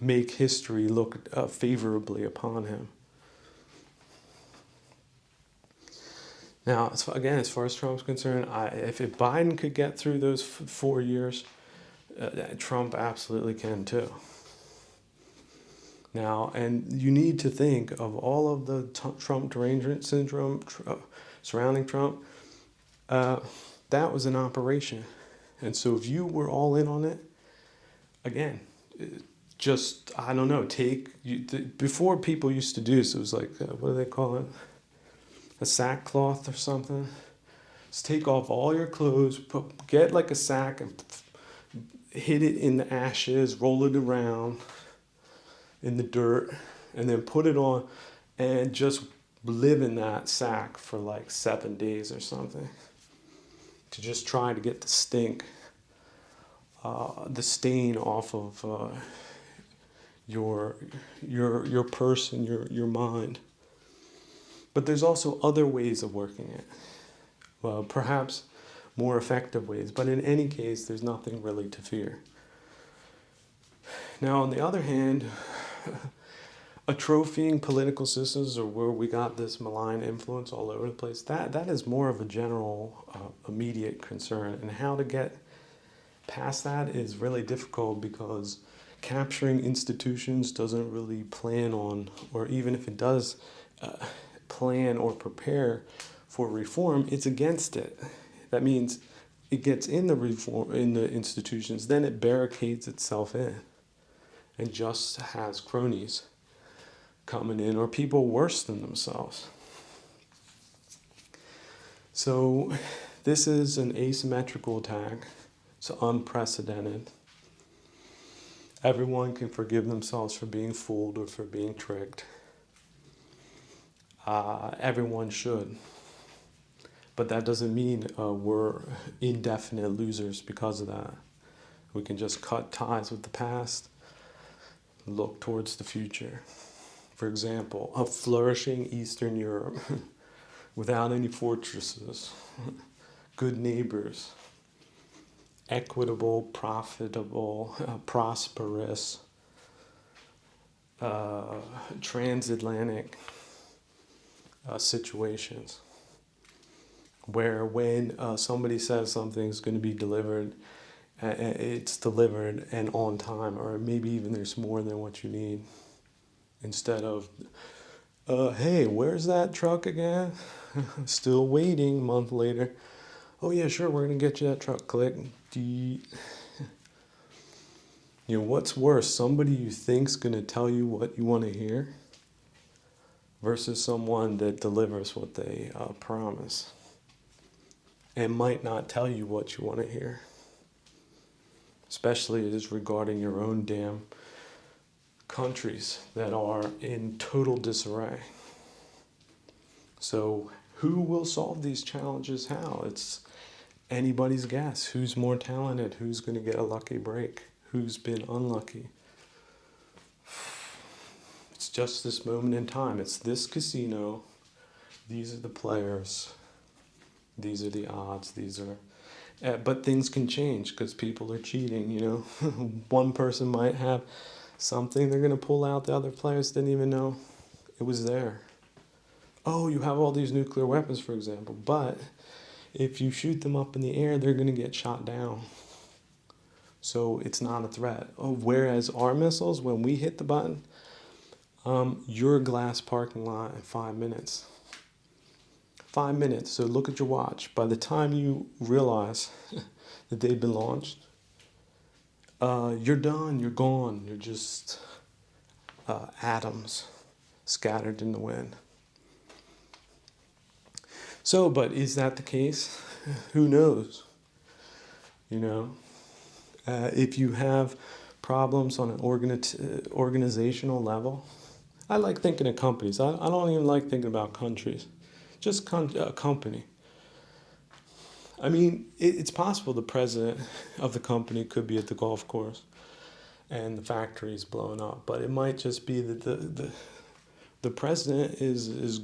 make history look favorably upon him. Now, as far as Trump's concerned, if Biden could get through those 4 years, Trump absolutely can too. Now, and you need to think of all of the Trump derangement syndrome surrounding Trump. That was an operation. And so if you were all in on it, again, just, I don't know, before people used to do this, it was like, what do they call it? A sackcloth or something. Just take off all your clothes, get like a sack and hit it in the ashes, roll it around in the dirt, and then put it on and just live in that sack for like 7 days or something, to just try to get the stink, the stain off of your person, your mind. But there's also other ways of working it. Well, perhaps more effective ways, but in any case, there's nothing really to fear. Now, on the other hand, atrophying political systems, or where we got this malign influence all over the place, that is more of a general, immediate concern. And how to get past that is really difficult, because capturing institutions doesn't really plan on, or even if it does plan or prepare for reform, it's against it. That means it gets in the institutions, then it barricades itself in and just has cronies coming in, or people worse than themselves. So this is an asymmetrical attack. It's unprecedented. Everyone can forgive themselves for being fooled or for being tricked. Everyone should. But that doesn't mean we're indefinite losers because of that. We can just cut ties with the past, look towards the future. For example, a flourishing Eastern Europe without any fortresses, good neighbors, equitable, profitable, prosperous, transatlantic situations, where when somebody says something is going to be delivered, it's delivered and on time, or maybe even there's more than what you need. Instead of, hey, where's that truck again? Still waiting, a month later. Oh yeah, sure, we're going to get you that truck. Click. What's worse, somebody you think's going to tell you what you want to hear versus someone that delivers what they promise. and might not tell you what you want to hear, especially as regarding your own damn countries that are in total disarray. So who will solve these challenges how? It's anybody's guess. Who's more talented? Who's going to get a lucky break? Who's been unlucky? It's just this moment in time. It's this casino. These are the players. These are the odds. These are... but things can change because people are cheating, you know. One person might have something they're going to pull out the other players didn't even know it was there. Oh, you have all these nuclear weapons, for example, but if you shoot them up in the air, they're going to get shot down. So it's not a threat. Oh, whereas our missiles, when we hit the button, you're a glass parking lot in 5 minutes. 5 minutes. So look at your watch. By the time you realize that they've been launched, you're done. You're gone. You're just atoms scattered in the wind. So, but is that the case? Who knows? You know, if you have problems on an organizational level, I like thinking of companies. I don't even like thinking about countries. Just a company. I mean, it's possible the president of the company could be at the golf course and the factory's blown up, but it might just be that the president is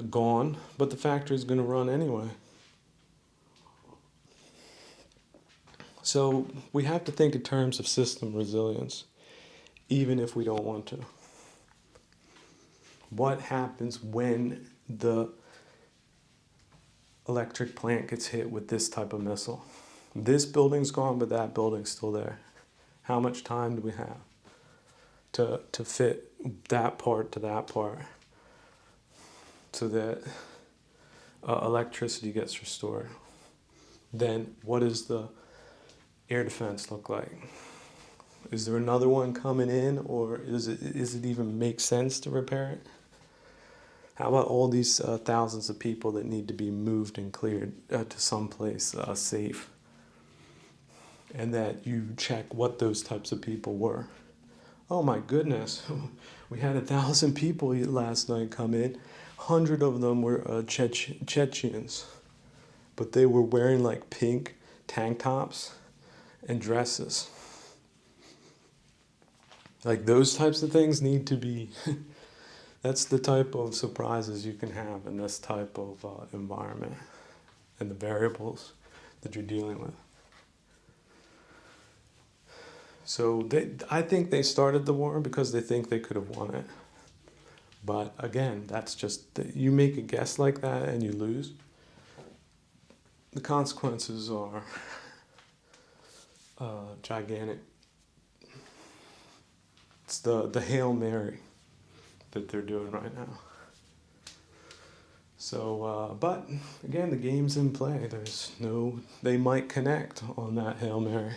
gone, but the factory's going to run anyway. So we have to think in terms of system resilience, even if we don't want to. What happens when the electric plant gets hit with this type of missile? This building's gone, but that building's still there. How much time do we have to fit that part to that part so that electricity gets restored? Then what does the air defense look like? Is there another one coming in, or is it even make sense to repair it? How about all these thousands of people that need to be moved and cleared to someplace safe? And that you check what those types of people were. Oh my goodness, we had 1,000 people last night come in. 100 of them were Chechens, but they were wearing like pink tank tops and dresses. Like those types of things need to be... That's the type of surprises you can have in this type of environment and the variables that you're dealing with. So I think they started the war because they think they could have won it. But again, that's just, you make a guess like that and you lose. The consequences are gigantic. It's the Hail Mary that they're doing right now. So, but again, the game's in play. They might connect on that Hail Mary,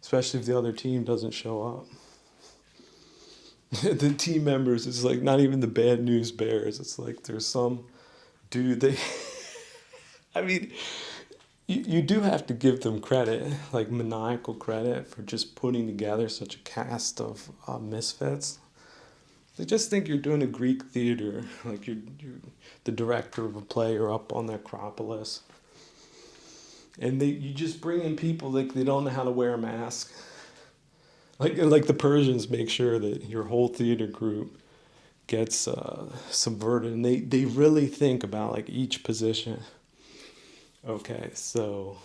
especially if the other team doesn't show up. The team members, it's like not even the bad news bears. It's like there's some dude, I mean, you do have to give them credit, like maniacal credit, for just putting together such a cast of misfits. They just think you're doing a Greek theater, like you're the director of a play or up on the Acropolis. And you just bring in people like they don't know how to wear a mask. Like the Persians make sure that your whole theater group gets subverted. And they really think about like each position. Okay, so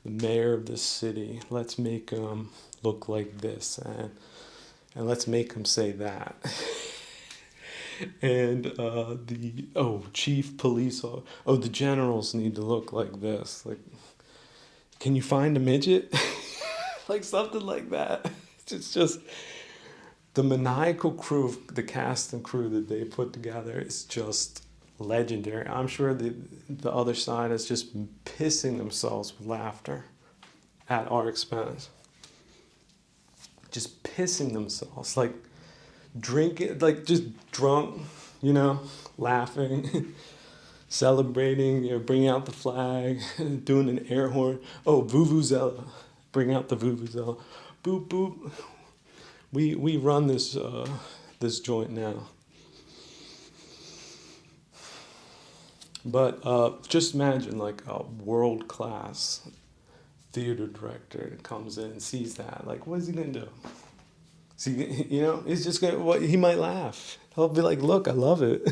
the mayor of this city, let's make him look like this. And let's make him say that. And chief police, the generals need to look like this. Like, can you find a midget? Like something like that. It's just the maniacal crew, the cast and crew that they put together is just legendary. I'm sure the other side is just pissing themselves with laughter at our expense. Just pissing themselves, like drinking, like just drunk, laughing. celebrating, bringing out the flag, doing an air horn. Oh, vuvuzela, bring out the vuvuzela, boop boop. We run this joint now. But just imagine like a world class theater director comes in and sees that. Like, what is he gonna do? See, he's just gonna. What he might laugh. He'll be like, "Look, I love it.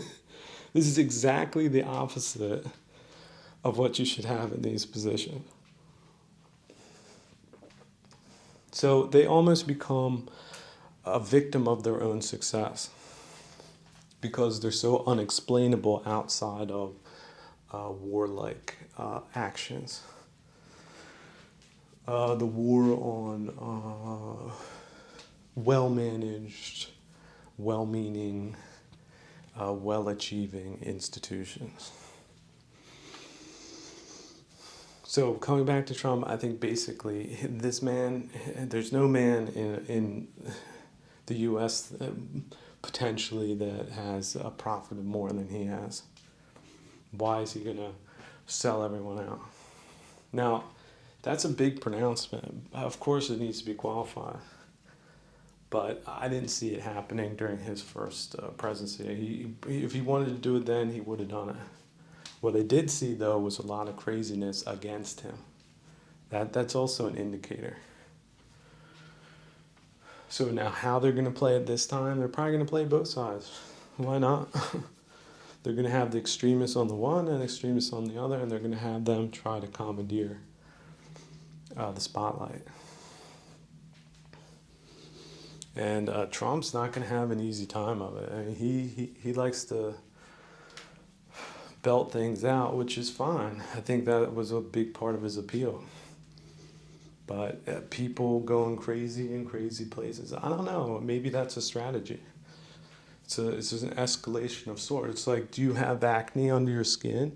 This is exactly the opposite of what you should have in these positions." So they almost become a victim of their own success because they're so unexplainable outside of warlike actions. The war on well managed, well meaning, well achieving institutions. So, coming back to Trump, I think basically this man, there's no man in the US potentially that has profited more than he has. Why is he going to sell everyone out? Now, that's a big pronouncement. Of course, it needs to be qualified. But I didn't see it happening during his first presidency. If he wanted to do it then, he would have done it. What I did see, though, was a lot of craziness against him. That's also an indicator. So now how they're going to play it this time, they're probably going to play both sides. Why not? They're going to have the extremists on the one and extremists on the other, and they're going to have them try to commandeer the spotlight. And Trump's not going to have an easy time of it. I mean, he likes to belt things out, which is fine. I think that was a big part of his appeal. But people going crazy in crazy places, I don't know. Maybe that's a strategy. It's an escalation of sorts. It's like, do you have acne under your skin?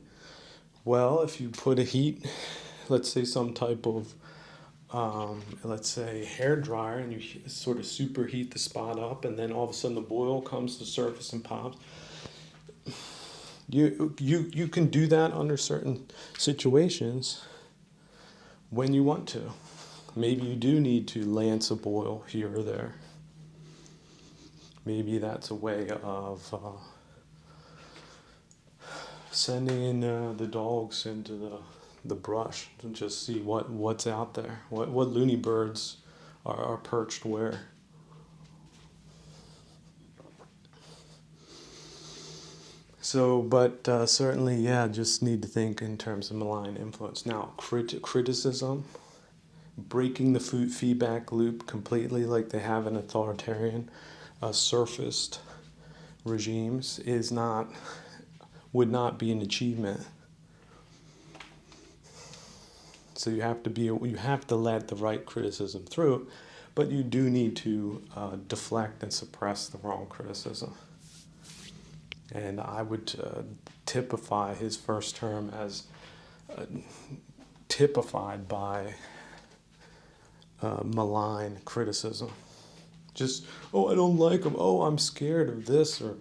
Well, if you put a heat, let's say some type of, let's say hair dryer, and you sort of superheat the spot up, and then all of a sudden the boil comes to the surface and pops. You can do that under certain situations when you want to. Maybe you do need to lance a boil here or there. Maybe that's a way of sending in the dogs into the brush to just see what's out there, what loony birds are perched where. So, but certainly, yeah, just need to think in terms of malign influence. Now, criticism, breaking the feedback loop completely like they have in authoritarian surfaced regimes would not be an achievement. So you have to let the right criticism through, but you do need to deflect and suppress the wrong criticism. And I would typify his first term as typified by malign criticism. Just, oh, I don't like him. Oh, I'm scared of this, or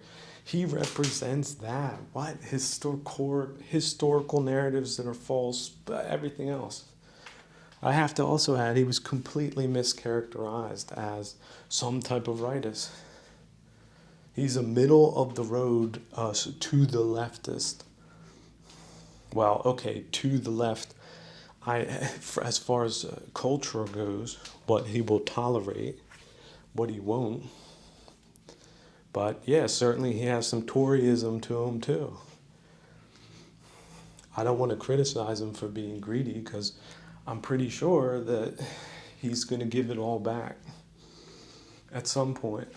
he represents that. What? Historical narratives that are false, everything else. I have to also add, he was completely mischaracterized as some type of rightist. He's a middle of the road to the leftist. Well, okay, to the left. As far as culture goes, what he will tolerate, what he won't. But yeah, certainly he has some Toryism to him too. I don't want to criticize him for being greedy because I'm pretty sure that he's going to give it all back at some point.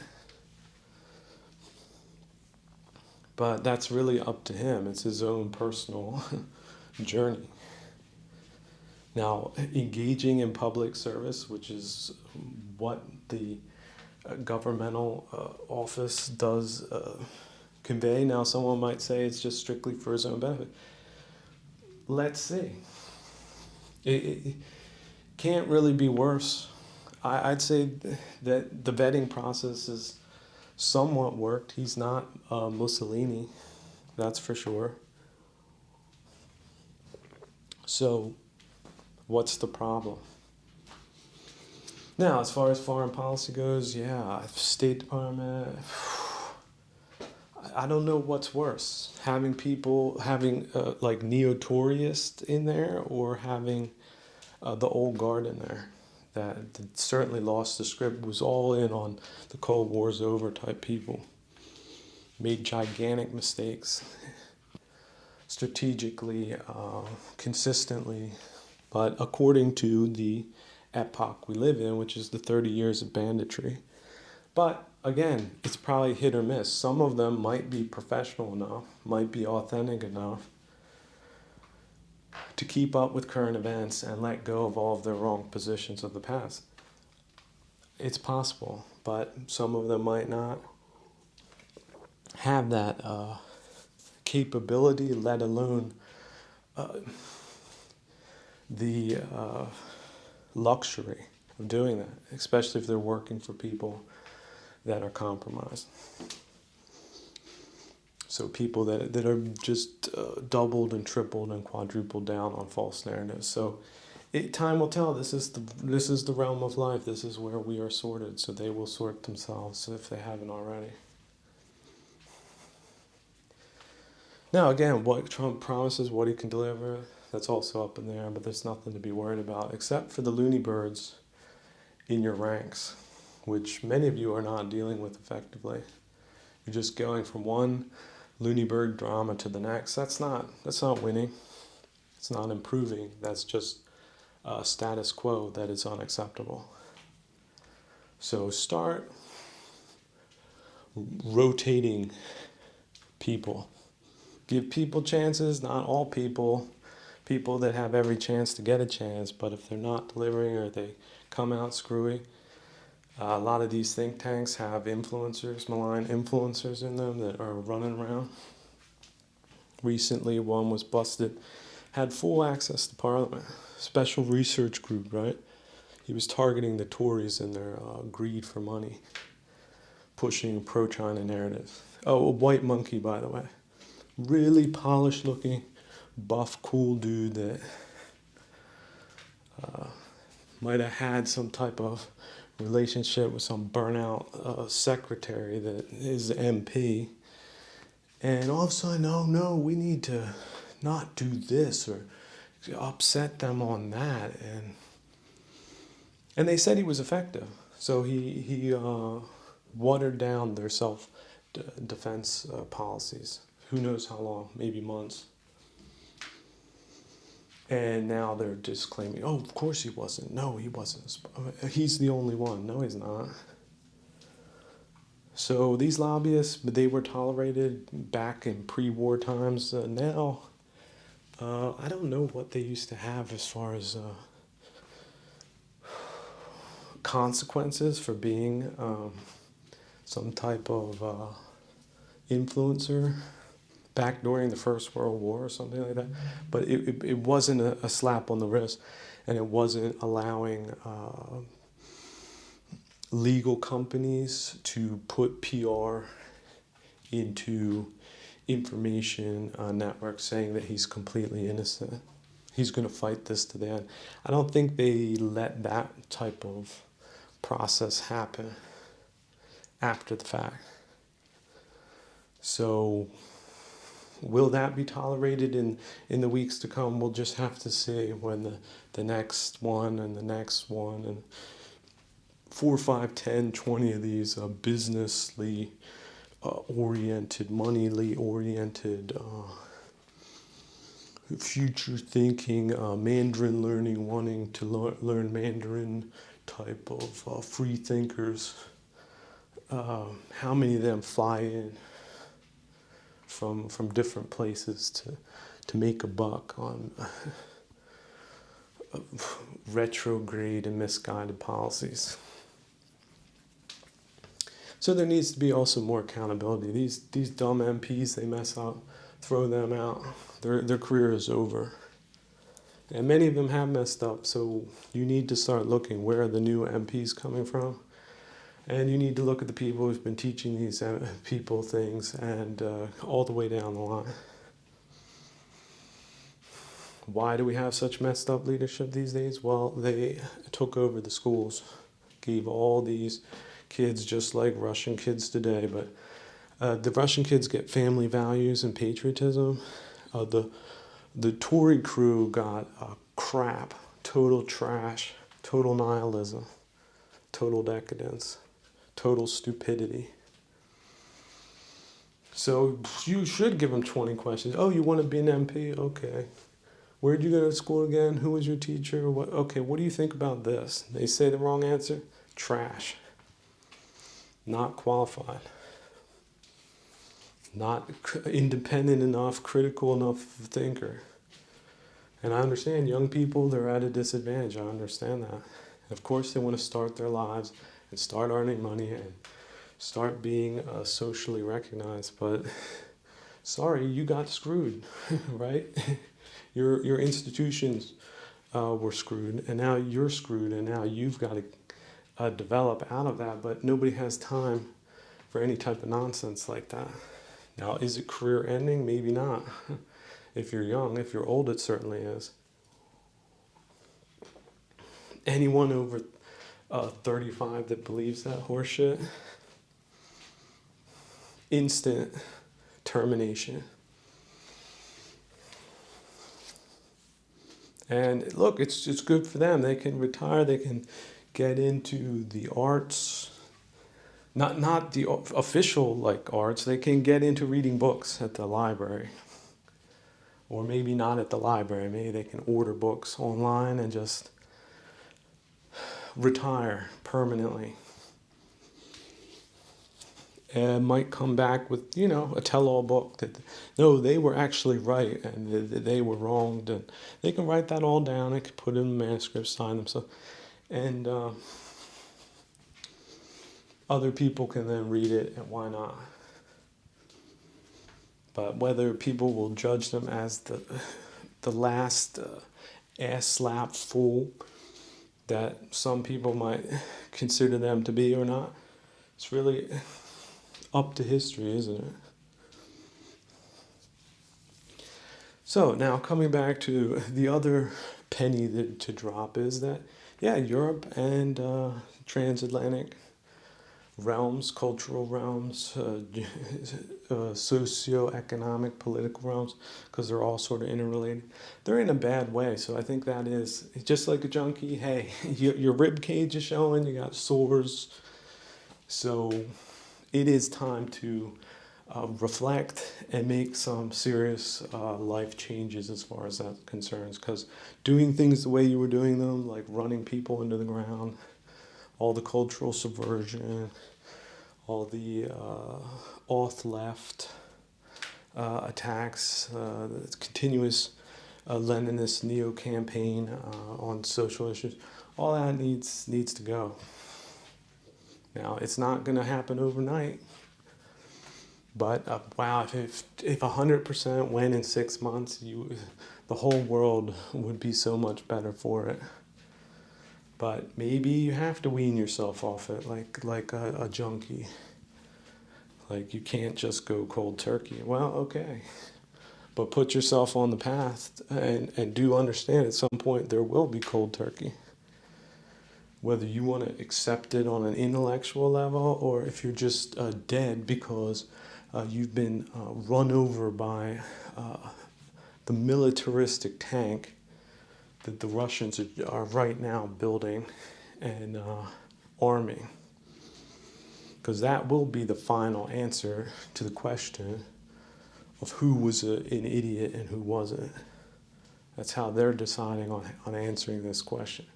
But that's really up to him. It's his own personal journey. Now, engaging in public service, which is what the governmental office does convey. Now, someone might say it's just strictly for his own benefit. Let's see. It can't really be worse. I'd say that the vetting process is somewhat worked. He's not Mussolini, that's for sure. So, what's the problem? Now, as far as foreign policy goes, yeah, State Department, I don't know what's worse. Having people, having like neo-Toryist in there, or having the old guard in there that certainly lost the script, was all in on the Cold War's over type people. Made gigantic mistakes strategically, consistently, but according to the epoch we live in, which is the 30 years of banditry. But again, it's probably hit or miss. Some of them might be professional enough, might be authentic enough to keep up with current events and let go of all of their wrong positions of the past. It's possible, but some of them might not have that capability, let alone the luxury of doing that, especially if they're working for people that are compromised. So people that are just doubled and tripled and quadrupled down on false narratives. So time will tell. This is the realm of life. This is where we are sorted. So they will sort themselves if they haven't already. Now again, what Trump promises, what he can deliver, that's also up in the air. But there's nothing to be worried about except for the loony birds in your ranks, which many of you are not dealing with effectively. You're just going from one loony bird drama to the next. That's not winning. It's not improving. That's just status quo that is unacceptable. So start rotating people. Give people chances, not all people. People that have every chance to get a chance, but if they're not delivering or they come out screwy, a lot of these think tanks have influencers, malign influencers in them that are running around. Recently, one was busted, had full access to Parliament, special research group, right? He was targeting the Tories and their greed for money, pushing pro-China narratives. Oh, a white monkey, by the way. Really polished looking, buff, cool dude that might have had some type of relationship with some burnout secretary that is MP. And all of a sudden, oh no, we need to not do this or upset them on that. And they said he was effective. So he watered down their self-defense policies. Who knows how long, maybe months. And now they're just claiming, oh, of course he wasn't. No, he wasn't. He's the only one. No, he's not. So these lobbyists, they were tolerated back in pre-war times. Now, I don't know what they used to have as far as consequences for being some type of influencer back during the First World War or something like that. But it wasn't a slap on the wrist, and it wasn't allowing legal companies to put PR into information networks saying that he's completely innocent. He's going to fight this to the end. I don't think they let that type of process happen after the fact. So will that be tolerated in the weeks to come? We'll just have to see when the next one and the next one and 4, 5, 10, 20 of these businessly oriented, moneyly oriented, future thinking, Mandarin learning, wanting to learn Mandarin type of free thinkers. How many of them fly in from different places to make a buck on retrograde and misguided policies? So there needs to be also more accountability. These dumb MPs, they mess up, throw them out. Their career is over. And many of them have messed up, so you need to start looking where are the new MPs coming from. And you need to look at the people who've been teaching these people things and all the way down the line. Why do we have such messed up leadership these days? Well, they took over the schools, gave all these kids, just like Russian kids today, but the Russian kids get family values and patriotism. The Tory crew got crap, total trash, total nihilism, total decadence, total stupidity. So you should give them 20 questions. Oh, you want to be an MP? Okay. Where'd you go to school again? Who was your teacher? What? Okay, what do you think about this? They say the wrong answer? Trash. Not qualified. Not independent enough, critical enough thinker. And I understand young people, they're at a disadvantage. I understand that. And of course, they want to start their lives and start earning money and start being socially recognized. But sorry, you got screwed, right? Your institutions were screwed, and now you're screwed, and now you've got to develop out of that. But nobody has time for any type of nonsense like that. Now, is it career ending? Maybe not. If you're young, if you're old, it certainly is. Anyone over 35 that believes that horseshit, instant termination. And look, it's good for them. They can retire. They can get into the arts. Not the official like arts. They can get into reading books at the library. Or maybe not at the library. Maybe they can order books online and just retire permanently. And might come back with, a tell-all book that, no, they were actually right and they were wronged. And they can write that all down. They can put it in a manuscript, sign themselves. And other people can then read it, and why not? But whether people will judge them as the last ass-slap fool that some people might consider them to be or not, it's really up to history, isn't it? So now coming back to the other penny to drop is that, Europe and transatlantic realms, cultural realms, socio-economic, political realms, because they're all sort of interrelated. They're in a bad way, so I think that is just like a junkie. Hey, your rib cage is showing, you got sores, so it is time to reflect and make some serious life changes as far as that concerns. Because doing things the way you were doing them, like running people into the ground, all the cultural subversion, all the auth-left attacks, the continuous Leninist neo-campaign on social issues, all that needs to go. Now, it's not going to happen overnight, but wow, if 100% went in 6 months, the whole world would be so much better for it. But maybe you have to wean yourself off it like a junkie. Like you can't just go cold turkey. Well, okay. But put yourself on the path and do understand at some point there will be cold turkey. Whether you want to accept it on an intellectual level or if you're just dead because you've been run over by the militaristic tank that the Russians are right now building and arming. Because that will be the final answer to the question of who was an idiot and who wasn't. That's how they're deciding on answering this question.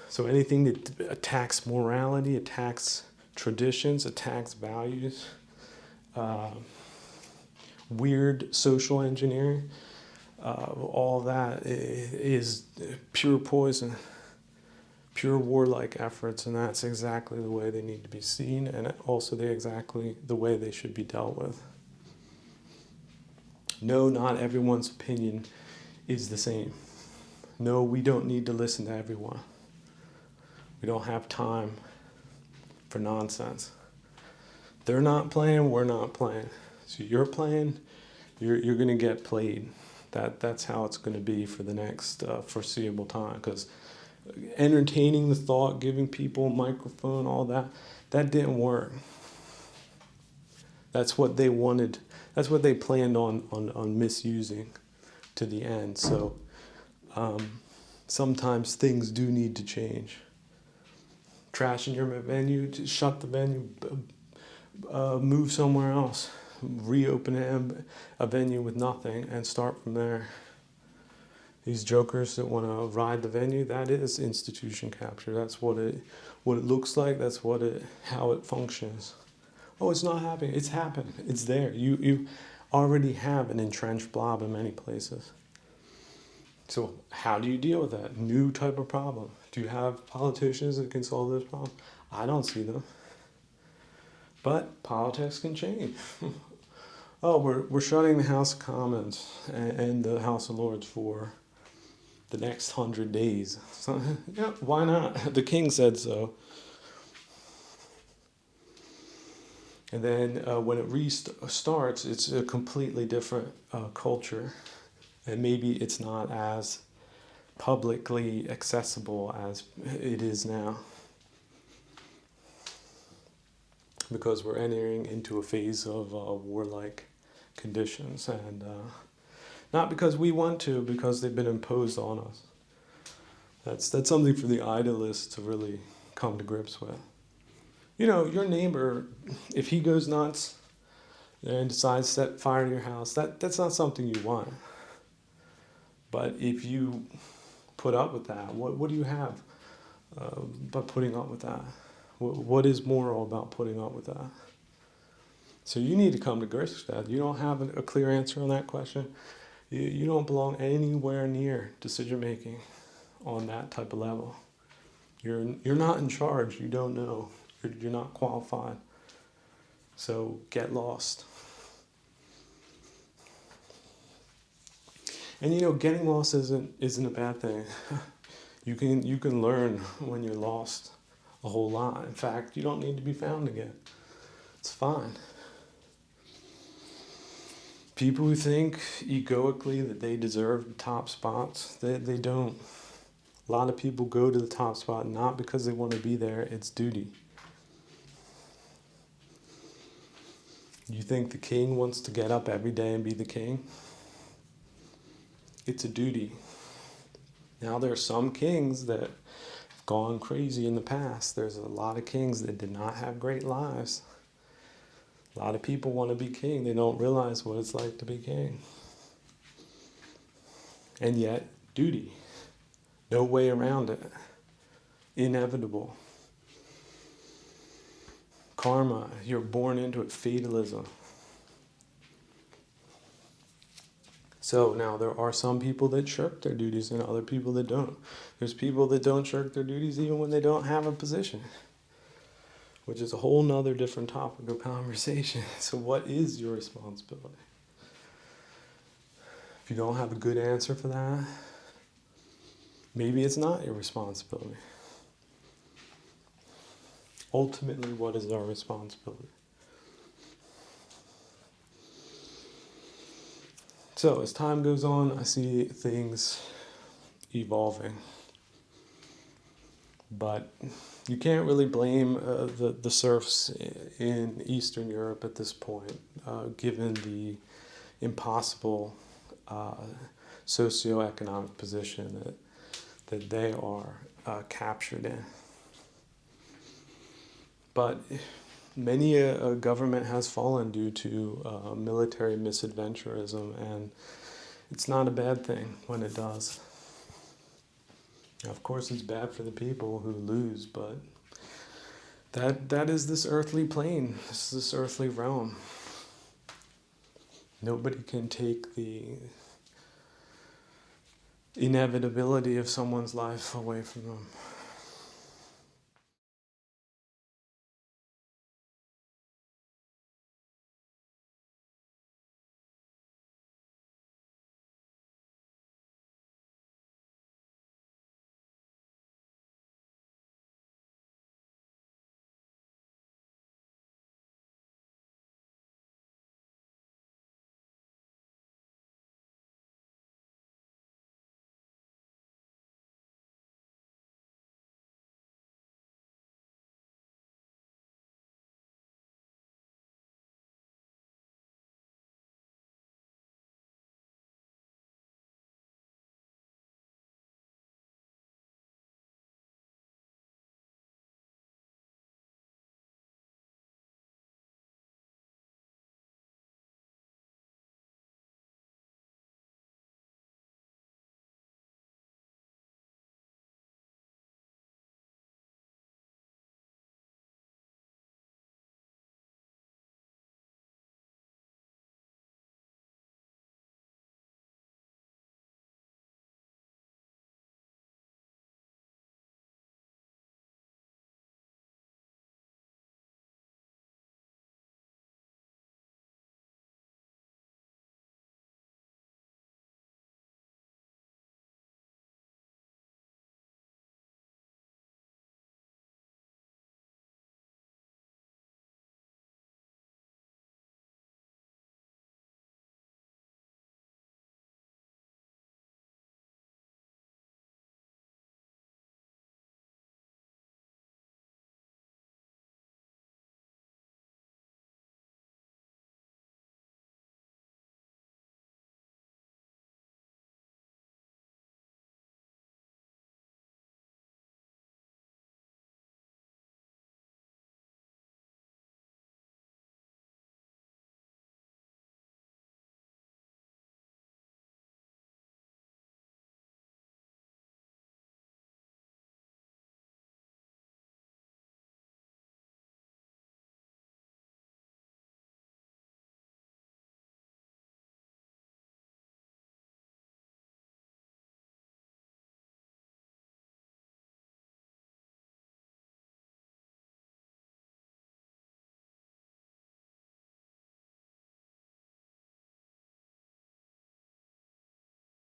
So anything that attacks morality, attacks traditions, attacks values, weird social engineering, all that is pure poison, pure warlike efforts, and that's exactly the way they need to be seen, and also exactly the way they should be dealt with. No, not everyone's opinion is the same. No, we don't need to listen to everyone. We don't have time for nonsense. They're not playing, we're not playing. So you're playing, you're going to get played. That's how it's going to be for the next foreseeable time. Because entertaining the thought, giving people a microphone, all that didn't work. That's what they wanted. That's what they planned on misusing to the end. So sometimes things do need to change. Trash in your venue, just shut the venue, move somewhere else, reopen a venue with nothing, and start from there. These jokers that want to ride the venue, that is institution capture. That's what it looks like. That's how it functions. Oh, it's not happening. It's happened. It's there. You already have an entrenched blob in many places. So how do you deal with that new type of problem? Do you have politicians that can solve this problem? I don't see them. But politics can change. Oh, we're shutting the House of Commons and the House of Lords for the next 100 days. So, yeah, why not? The king said so. And then when it restarts, it's a completely different culture. And maybe it's not as publicly accessible as it is now. Because we're entering into a phase of warlike conditions. And not because we want to, because they've been imposed on us. That's something for the idealists to really come to grips with. You know, your neighbor, if he goes nuts and decides to set fire to your house, that's not something you want. But if you put up with that, what do you have by putting up with that? What is moral about putting up with that? So you need to come to grips with that. You don't have a clear answer on that question. You don't belong anywhere near decision making on that type of level. You're not in charge. You don't know. You're not qualified. So get lost. And you know, getting lost isn't a bad thing. You can learn when you're lost a whole lot. In fact, you don't need to be found again. It's fine. People who think egoically that they deserve the top spots, they don't. A lot of people go to the top spot not because they want to be there, it's duty. You think the king wants to get up every day and be the king? It's a duty. Now there are some kings that have gone crazy in the past. There's a lot of kings that did not have great lives. A lot of people want to be king. They don't realize what it's like to be king. And yet, duty. No way around it. Inevitable. Karma. You're born into it. Fatalism. So now there are some people that shirk their duties and other people that don't. There's people that don't shirk their duties even when they don't have a position, which is a whole nother different topic of conversation. So what is your responsibility? If you don't have a good answer for that, maybe it's not your responsibility. Ultimately, what is our responsibility? So as time goes on, I see things evolving. But you can't really blame the serfs in Eastern Europe at this point, given the impossible socioeconomic position that they are captured in. But many a government has fallen due to military misadventurism, and it's not a bad thing when it does. Now, of course, it's bad for the people who lose, but that is this earthly plane, this earthly realm. Nobody can take the inevitability of someone's life away from them.